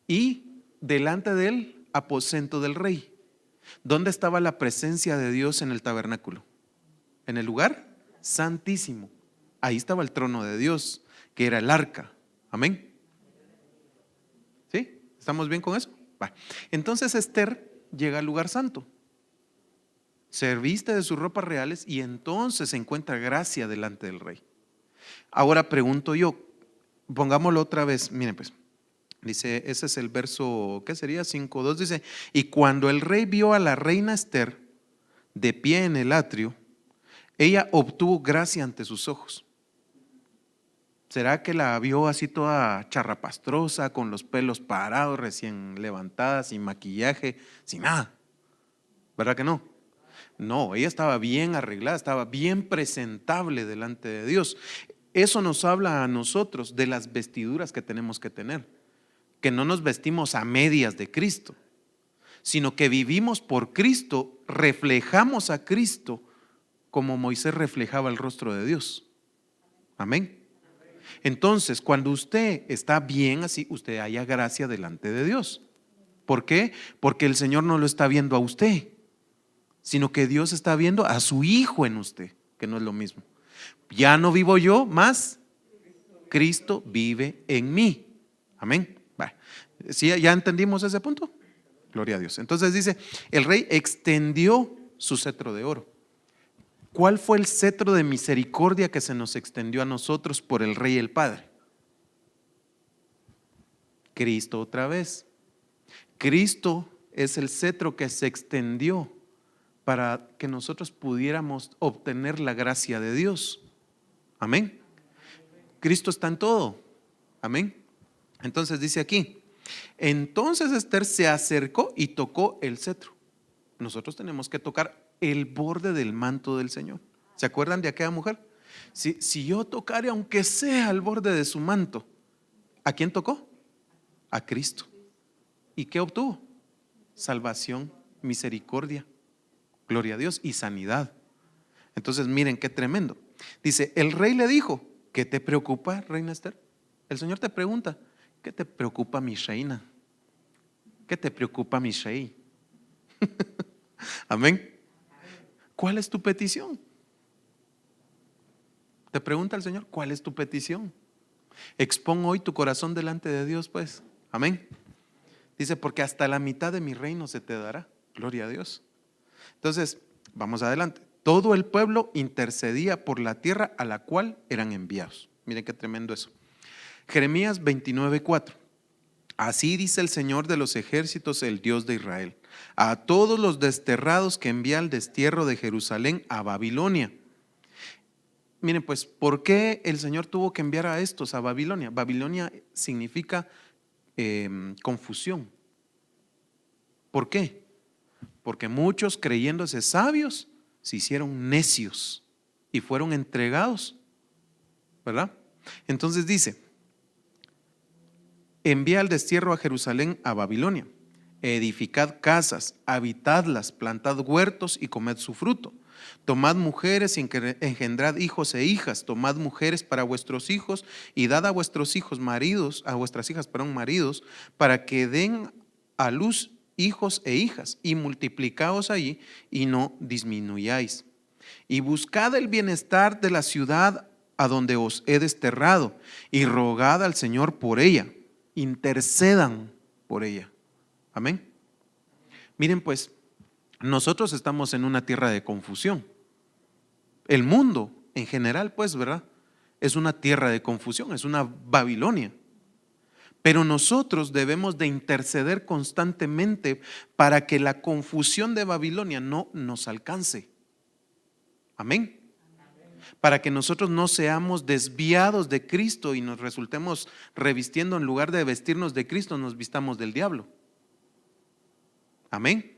Y delante del aposento del rey. ¿Dónde estaba la presencia de Dios en el tabernáculo? En el lugar santísimo. Ahí estaba el trono de Dios, que era el arca. Amén. ¿Sí? ¿Estamos bien con eso? Va. Entonces Esther llega al lugar santo, se viste de sus ropas reales y entonces se encuentra gracia delante del rey. Ahora pregunto yo, pongámoslo otra vez, miren pues, dice, ese es el verso, ¿qué sería? 5:2, dice, y cuando el rey vio a la reina Esther de pie en el atrio, ella obtuvo gracia ante sus ojos. ¿Será que la vio así toda charrapastrosa, con los pelos parados, recién levantada, sin maquillaje, sin nada? ¿Verdad que no? No, ella estaba bien arreglada, estaba bien presentable delante de Dios. Eso nos habla a nosotros de las vestiduras que tenemos que tener, que no nos vestimos a medias de Cristo, sino que vivimos por Cristo, reflejamos a Cristo como Moisés reflejaba el rostro de Dios. Amén. Entonces, cuando usted está bien así, usted haya gracia delante de Dios. ¿Por qué? Porque el Señor no lo está viendo a usted, sino que Dios está viendo a su Hijo en usted, que no es lo mismo. Ya no vivo yo, más Cristo vive en mí. Amén. ¿Sí, ya entendimos ese punto? Gloria a Dios. Entonces dice, el rey extendió su cetro de oro. ¿Cuál fue el cetro de misericordia que se nos extendió a nosotros por el Rey y el Padre? Cristo otra vez. Cristo es el cetro que se extendió para que nosotros pudiéramos obtener la gracia de Dios. Amén. Cristo está en todo. Amén. Entonces dice aquí, entonces Esther se acercó y tocó el cetro. Nosotros tenemos que tocar el borde del manto del Señor. ¿Se acuerdan de aquella mujer? Si yo tocare aunque sea el borde de su manto, ¿a quién tocó? A Cristo. ¿Y qué obtuvo? Salvación, misericordia, gloria a Dios y sanidad. Entonces miren qué tremendo. Dice, el rey le dijo, ¿qué te preocupa, reina Esther? El Señor te pregunta, ¿qué te preocupa, mi reina? ¿Qué te preocupa, mi rey? Amén. ¿Cuál es tu petición? Te pregunta el Señor, ¿cuál es tu petición? Expón hoy tu corazón delante de Dios, pues. Amén. Dice, porque hasta la mitad de mi reino se te dará. Gloria a Dios. Entonces, vamos adelante. Todo el pueblo intercedía por la tierra a la cual eran enviados. Miren qué tremendo eso. Jeremías 29:4. Así dice el Señor de los ejércitos, el Dios de Israel, a todos los desterrados que envía al destierro de Jerusalén a Babilonia. Miren pues, ¿por qué el Señor tuvo que enviar a estos a Babilonia? Babilonia significa confusión. ¿Por qué? Porque muchos, creyéndose sabios, se hicieron necios y fueron entregados, ¿verdad? Entonces dice, envía al destierro a Jerusalén, a Babilonia. Edificad casas, habitadlas, plantad huertos y comed su fruto. Tomad mujeres y engendrad hijos e hijas. Tomad mujeres para vuestros hijos y dad a vuestros hijos maridos, a vuestras hijas, maridos, para que den a luz hijos e hijas, y multiplicaos allí y no disminuyáis. Y buscad el bienestar de la ciudad a donde os he desterrado, y rogad al Señor por ella, intercedan por ella. Amén. Miren pues, nosotros estamos en una tierra de confusión. El mundo en general, pues, ¿verdad? Es una tierra de confusión, es una Babilonia. Pero nosotros debemos de interceder constantemente para que la confusión de Babilonia no nos alcance. Amén. Para que nosotros no seamos desviados de Cristo y nos resultemos revistiendo, en lugar de vestirnos de Cristo, nos vistamos del diablo. Amén.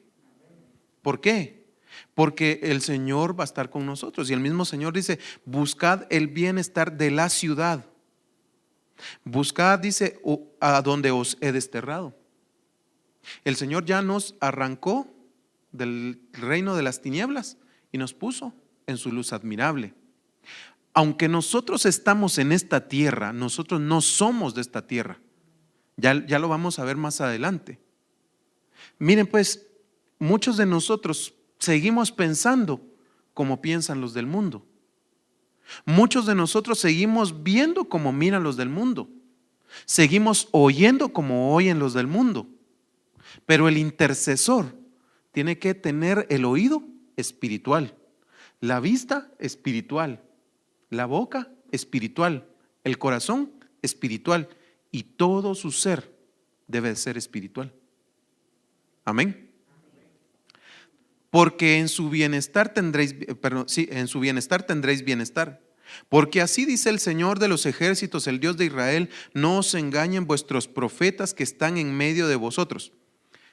¿Por qué? Porque el Señor va a estar con nosotros. Y el mismo Señor dice, buscad el bienestar de la ciudad. Buscad, dice, a donde os he desterrado. El Señor ya nos arrancó del reino de las tinieblas y nos puso en su luz admirable. Aunque nosotros estamos en esta tierra, nosotros no somos de esta tierra. Ya lo vamos a ver más adelante. Miren pues, muchos de nosotros seguimos pensando como piensan los del mundo. Muchos de nosotros seguimos viendo como miran los del mundo. Seguimos oyendo como oyen los del mundo. Pero el intercesor tiene que tener el oído espiritual, la vista espiritual, la boca espiritual, el corazón espiritual y todo su ser debe ser espiritual. Amén. Porque en su bienestar tendréis, en su bienestar tendréis bienestar. Porque así dice el Señor de los ejércitos, el Dios de Israel, no os engañen vuestros profetas que están en medio de vosotros.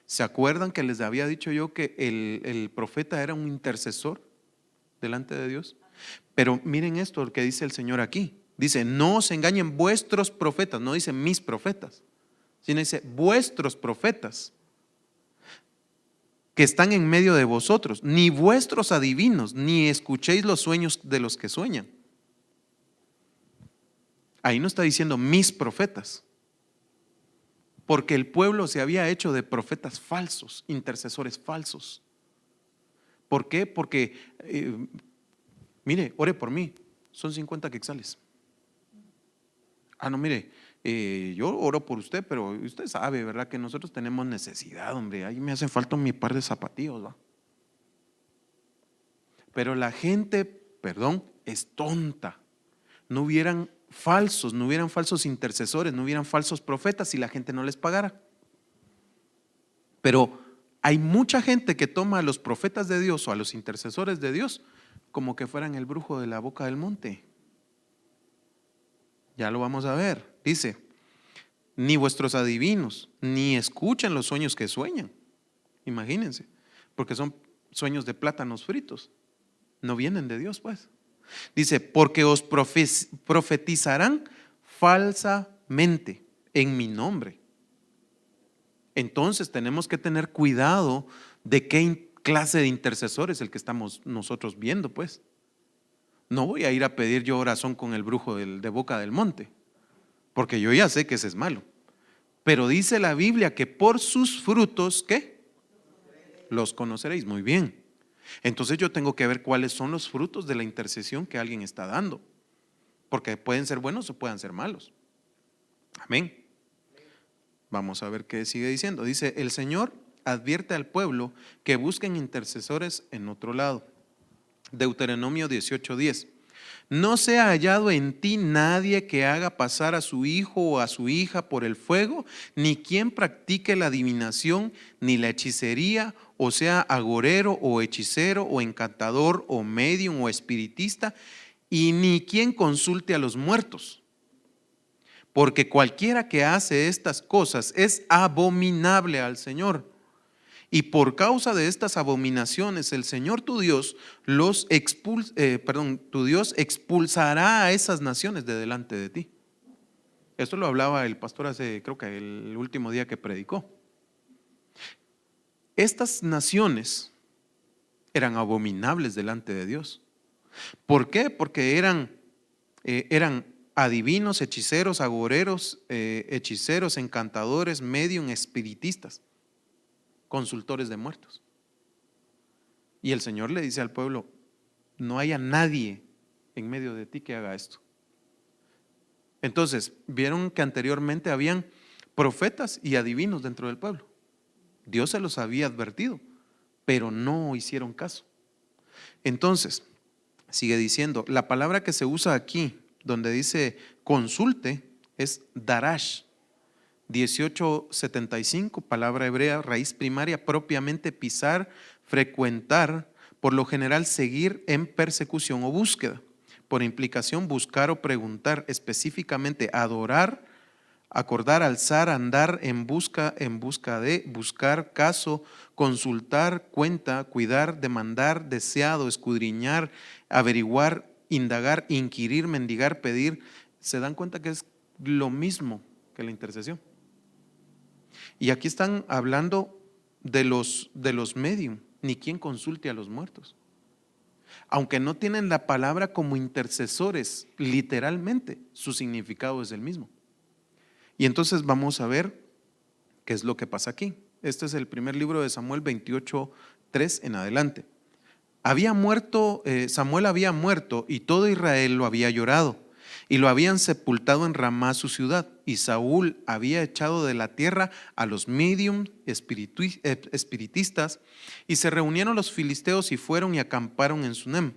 ¿Se acuerdan que les había dicho yo que el profeta era un intercesor delante de Dios? Pero miren esto, lo que dice el Señor aquí. Dice, no os engañen vuestros profetas, no dice mis profetas, sino dice vuestros profetas que están en medio de vosotros, ni vuestros adivinos, ni escuchéis los sueños de los que sueñan. Ahí no está diciendo mis profetas, porque el pueblo se había hecho de profetas falsos, intercesores falsos. ¿Por qué? Porque, mire, ore por mí, son 50 quetzales. No, mire, yo oro por usted, pero usted sabe, ¿verdad? Que nosotros tenemos necesidad, hombre. Ahí me hacen falta mi par de zapatillos, ¿va? Pero la gente, perdón, es tonta. No hubieran falsos intercesores, no hubieran falsos profetas si la gente no les pagara. Pero hay mucha gente que toma a los profetas de Dios o a los intercesores de Dios como que fueran el brujo de la boca del monte. Ya lo vamos a ver. Dice, ni vuestros adivinos, ni escuchen los sueños que sueñan. Imagínense, porque son sueños de plátanos fritos. No vienen de Dios, pues. Dice, porque os profetizarán falsamente en mi nombre. Entonces tenemos que tener cuidado de qué clase de intercesor es el que estamos nosotros viendo, pues. No voy a ir a pedir yo oración con el brujo de boca del monte, porque yo ya sé que ese es malo. Pero dice la Biblia que por sus frutos, ¿qué? Los conoceréis. Muy bien. Entonces yo tengo que ver cuáles son los frutos de la intercesión que alguien está dando, porque pueden ser buenos o puedan ser malos. Amén. Vamos a ver qué sigue diciendo. Dice, el Señor advierte al pueblo que busquen intercesores en otro lado. Deuteronomio 18:10. No sea hallado en ti nadie que haga pasar a su hijo o a su hija por el fuego, ni quien practique la adivinación, ni la hechicería, o sea, agorero o hechicero o encantador o medium o espiritista, y ni quien consulte a los muertos. Porque cualquiera que hace estas cosas es abominable al Señor. Y por causa de estas abominaciones, el Señor tu Dios tu Dios expulsará a esas naciones de delante de ti. Esto lo hablaba el pastor hace, creo que el último día que predicó. Estas naciones eran abominables delante de Dios. ¿Por qué? Porque eran adivinos, hechiceros, agoreros, hechiceros, encantadores, medium, espiritistas. consultores de muertos. Y el Señor le dice al pueblo, no haya nadie en medio de ti que haga esto. Entonces, vieron que anteriormente habían profetas y adivinos dentro del pueblo. Dios se los había advertido, pero no hicieron caso. Entonces, sigue diciendo, la palabra que se usa aquí, donde dice consulte, es darash. 1875, palabra hebrea, raíz primaria, propiamente pisar, frecuentar, por lo general seguir en persecución o búsqueda. Por implicación, buscar o preguntar, específicamente adorar, acordar, alzar, andar en busca de, buscar, caso, consultar, cuenta, cuidar, demandar, deseado, escudriñar, averiguar, indagar, inquirir, mendigar, pedir. ¿Se dan cuenta que es lo mismo que la intercesión? Y aquí están hablando de los medium, ni quien consulte a los muertos. Aunque no tienen la palabra como intercesores, literalmente, su significado es el mismo. Y entonces vamos a ver qué es lo que pasa aquí. Este es el primer libro de Samuel 28:3 en adelante. Samuel había muerto y todo Israel lo había llorado y lo habían sepultado en Ramá su ciudad, y Saúl había echado de la tierra a los medium espiritistas, y se reunieron los filisteos y fueron y acamparon en Sunem.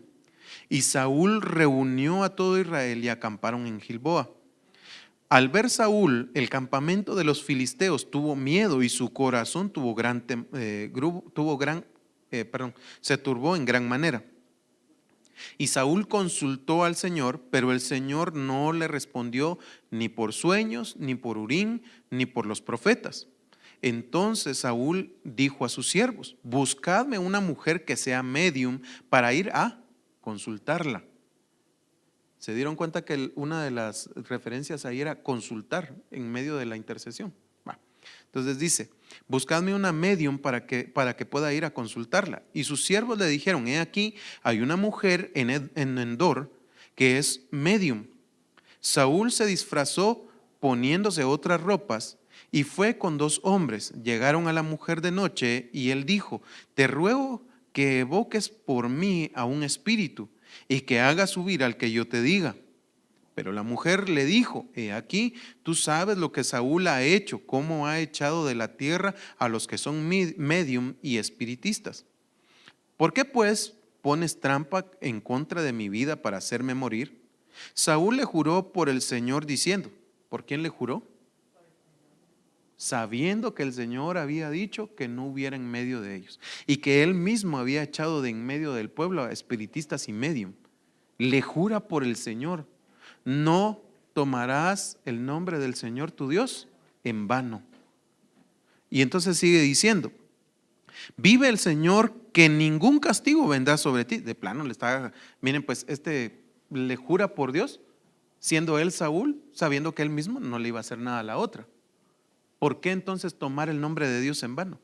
Y Saúl reunió a todo Israel y acamparon en Gilboa. Al ver Saúl el campamento de los filisteos, tuvo miedo y su corazón se turbó en gran manera. Y Saúl consultó al Señor, pero el Señor no le respondió ni por sueños, ni por Urim, ni por los profetas. Entonces Saúl dijo a sus siervos: buscadme una mujer que sea medium para ir a consultarla. ¿Se dieron cuenta que una de las referencias ahí era consultar en medio de la intercesión? Entonces dice: buscadme una medium para que pueda ir a consultarla. Y sus siervos le dijeron: he aquí, hay una mujer en Endor que es medium. Saúl se disfrazó poniéndose otras ropas y fue con 2 hombres. Llegaron a la mujer de noche y él dijo: te ruego que evoques por mí a un espíritu y que hagas subir al que yo te diga. Pero la mujer le dijo: he aquí, tú sabes lo que Saúl ha hecho, cómo ha echado de la tierra a los que son medium y espiritistas. ¿Por qué pues pones trampa en contra de mi vida para hacerme morir? Saúl le juró por el Señor diciendo. ¿Por quién le juró? Sabiendo que el Señor había dicho que no hubiera en medio de ellos y que él mismo había echado de en medio del pueblo a espiritistas y medium. Le jura por el Señor: no tomarás el nombre del Señor tu Dios en vano. Y entonces sigue diciendo: vive el Señor, que ningún castigo vendrá sobre ti. De plano le está, miren, pues le jura por Dios, siendo él Saúl, sabiendo que él mismo no le iba a hacer nada a la otra. ¿Por qué entonces tomar el nombre de Dios en vano?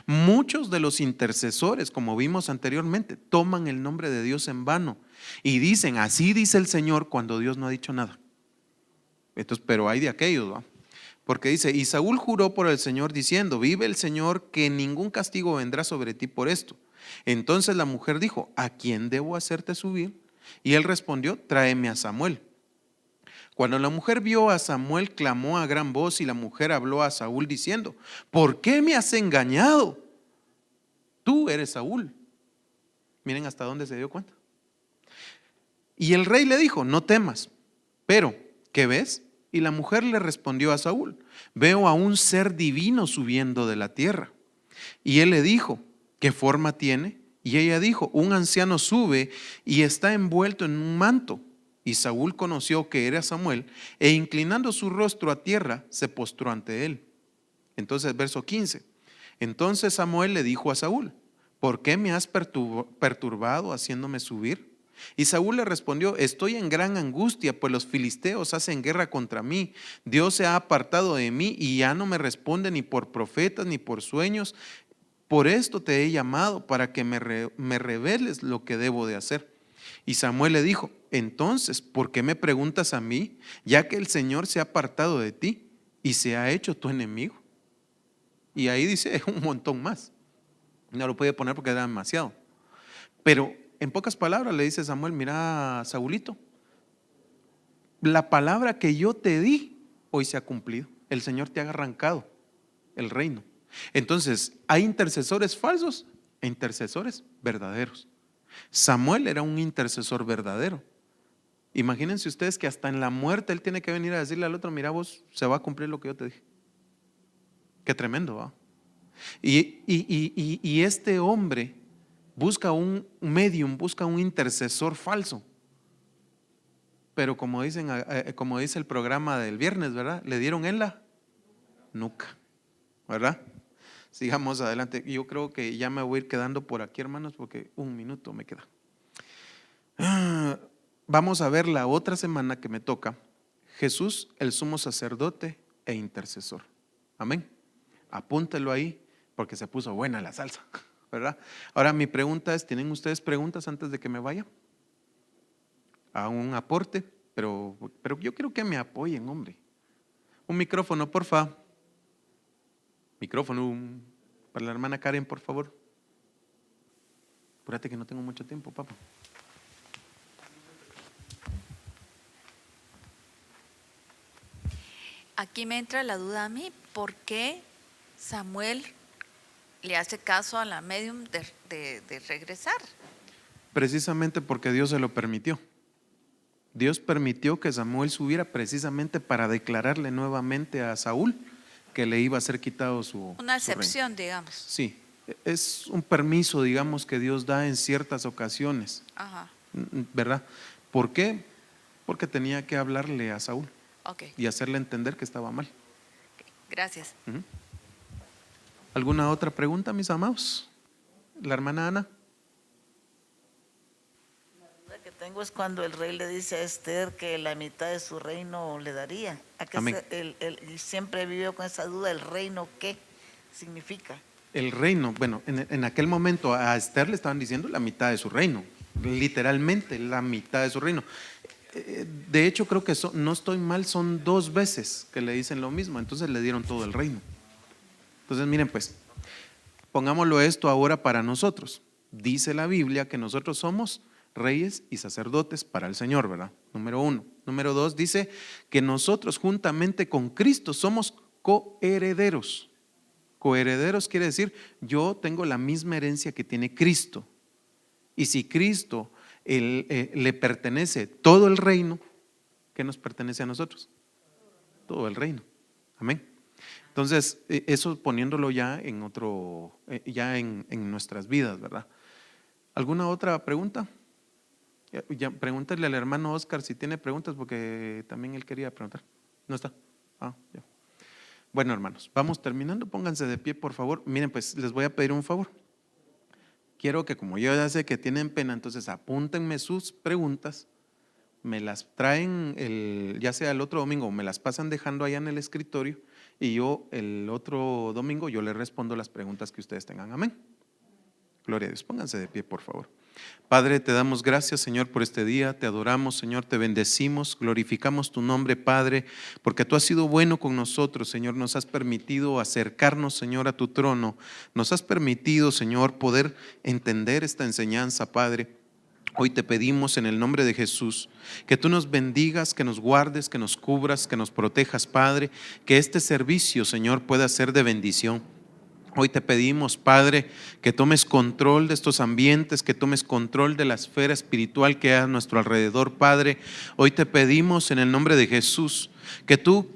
Muchos de los intercesores, como vimos anteriormente, toman el nombre de Dios en vano y dicen: así dice el Señor, cuando Dios no ha dicho nada. Entonces, pero hay de aquellos, ¿va? Porque dice: y Saúl juró por el Señor diciendo: vive el Señor, que ningún castigo vendrá sobre ti por esto. Entonces la mujer dijo: ¿a quién debo hacerte subir? Y él respondió: tráeme a Samuel. Cuando la mujer vio a Samuel, clamó a gran voz, y la mujer habló a Saúl diciendo: ¿por qué me has engañado? Tú eres Saúl. Miren hasta dónde se dio cuenta. Y el rey le dijo: no temas. Pero, ¿qué ves? Y la mujer le respondió a Saúl: veo a un ser divino subiendo de la tierra. Y él le dijo: ¿qué forma tiene? Y ella dijo: un anciano sube y está envuelto en un manto. Y Saúl conoció que era Samuel, e inclinando su rostro a tierra, se postró ante él. Entonces, verso 15. Entonces Samuel le dijo a Saúl: ¿por qué me has perturbado haciéndome subir? Y Saúl le respondió: estoy en gran angustia, pues los filisteos hacen guerra contra mí. Dios se ha apartado de mí y ya no me responde ni por profetas ni por sueños. Por esto te he llamado, para que me reveles lo que debo de hacer. Y Samuel le dijo: entonces, ¿por qué me preguntas a mí, ya que el Señor se ha apartado de ti y se ha hecho tu enemigo? Y ahí dice un montón más. No lo puede poner porque era demasiado. Pero en pocas palabras le dice Samuel: mira, Saulito, la palabra que yo te di hoy se ha cumplido. El Señor te ha arrancado el reino. Entonces, hay intercesores falsos e intercesores verdaderos. Samuel era un intercesor verdadero. Imagínense ustedes que hasta en la muerte él tiene que venir a decirle al otro: mira vos, se va a cumplir lo que yo te dije. Qué tremendo, ¿va? Y este hombre busca un medium, busca un intercesor falso. Pero como dicen, como dice el programa del viernes, ¿verdad? Le dieron en la nuca, ¿verdad? Sigamos adelante. Yo creo que ya me voy a ir quedando por aquí, hermanos, porque un minuto me queda. Vamos a ver la otra semana que me toca: Jesús, el sumo sacerdote e intercesor. Amén. Apúntelo ahí porque se puso buena la salsa, ¿verdad? Ahora mi pregunta es: ¿tienen ustedes preguntas antes de que me vaya? A un aporte, pero yo quiero que me apoyen, hombre. Un micrófono, por favor. Micrófono para la hermana Karen, por favor. Apúrate que no tengo mucho tiempo, papá. Aquí me entra la duda a mí: ¿por qué Samuel le hace caso a la medium de regresar? Precisamente porque Dios se lo permitió. Dios permitió que Samuel subiera precisamente para declararle nuevamente a Saúl que le iba a ser quitado su Una su reino. excepción, digamos. Sí, es un permiso, digamos, que Dios da en ciertas ocasiones, Ajá, ¿verdad? ¿Por qué? Porque tenía que hablarle a Saúl ok, y hacerle entender que estaba mal. gracias. Ujú. ¿Alguna otra pregunta, mis amados? La hermana Ana. La que tengo es cuando el rey le dice a Esther que la mitad de su reino le daría. ¿A qué Amén. y siempre vivió con esa duda: ¿el reino qué significa? El reino, bueno, en aquel momento a Esther le estaban diciendo la mitad de su reino, literalmente la mitad de su reino. De hecho, creo que no estoy mal, son 2 veces que le dicen lo mismo, entonces le dieron todo el reino. Entonces, miren pues, pongámoslo esto ahora para nosotros. Dice la Biblia que nosotros somos reyes y sacerdotes para el Señor, ¿verdad? Número 1. Número 2, dice que nosotros juntamente con Cristo somos coherederos. Coherederos quiere decir: yo tengo la misma herencia que tiene Cristo. Y si Cristo le pertenece todo el reino, ¿qué nos pertenece a nosotros? Todo el reino. Amén. Entonces, eso poniéndolo ya en otro, ya en nuestras vidas, ¿verdad? ¿Alguna otra pregunta? Ya, pregúntale al hermano Oscar si tiene preguntas, porque también él quería preguntar. ¿No está? Ya. Bueno, hermanos, vamos terminando. Pónganse de pie, por favor. Miren, pues les voy a pedir un favor. Quiero que, como yo ya sé que tienen pena, entonces apúntenme sus preguntas, me las traen ya sea el otro domingo o me las pasan dejando allá en el escritorio, y yo el otro domingo yo les respondo las preguntas que ustedes tengan. Amén. Gloria a Dios. Pónganse de pie, por favor. Padre, te damos gracias, Señor, por este día. Te adoramos, Señor, te bendecimos, glorificamos tu nombre, Padre, porque tú has sido bueno con nosotros, Señor. Nos has permitido acercarnos, Señor, a tu trono. Nos has permitido, Señor, poder entender esta enseñanza, Padre. Hoy te pedimos en el nombre de Jesús que tú nos bendigas, que nos guardes, que nos cubras, que nos protejas, Padre, que este servicio, Señor, pueda ser de bendición. Hoy te pedimos, Padre, que tomes control de estos ambientes, que tomes control de la esfera espiritual que hay a nuestro alrededor, Padre. Hoy te pedimos en el nombre de Jesús que tú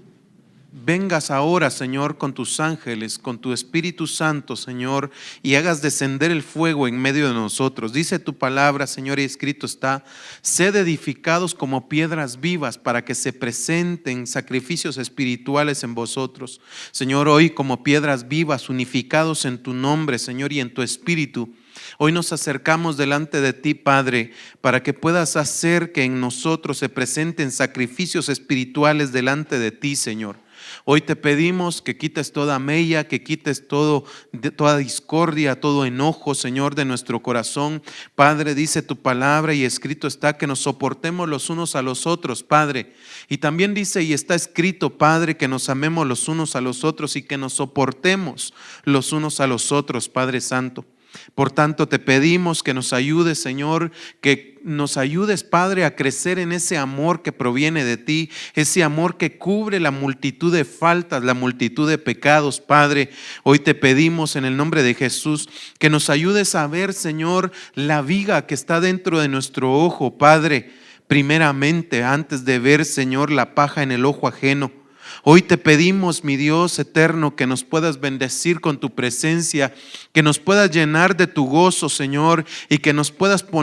vengas ahora, Señor, con tus ángeles, con tu Espíritu Santo, Señor, y hagas descender el fuego en medio de nosotros. Dice tu palabra, Señor, y escrito está: sed edificados como piedras vivas para que se presenten sacrificios espirituales en vosotros. Señor, hoy como piedras vivas, unificados en tu nombre, Señor, y en tu Espíritu, hoy nos acercamos delante de ti, Padre, para que puedas hacer que en nosotros se presenten sacrificios espirituales delante de ti, Señor. Hoy te pedimos que quites toda mella, que quites toda discordia, todo enojo, Señor, de nuestro corazón. Padre, dice tu palabra y escrito está que nos soportemos los unos a los otros, Padre. Y también dice y está escrito, Padre, que nos amemos los unos a los otros y que nos soportemos los unos a los otros, Padre Santo. Por tanto, te pedimos que nos ayudes, Señor, que nos ayudes, Padre, a crecer en ese amor que proviene de ti, ese amor que cubre la multitud de faltas, la multitud de pecados, Padre. Hoy te pedimos en el nombre de Jesús que nos ayudes a ver, Señor, la viga que está dentro de nuestro ojo, Padre, primeramente, antes de ver, Señor, la paja en el ojo ajeno. Hoy te pedimos, mi Dios eterno, que nos puedas bendecir con tu presencia, que nos puedas llenar de tu gozo, Señor, y que nos puedas poner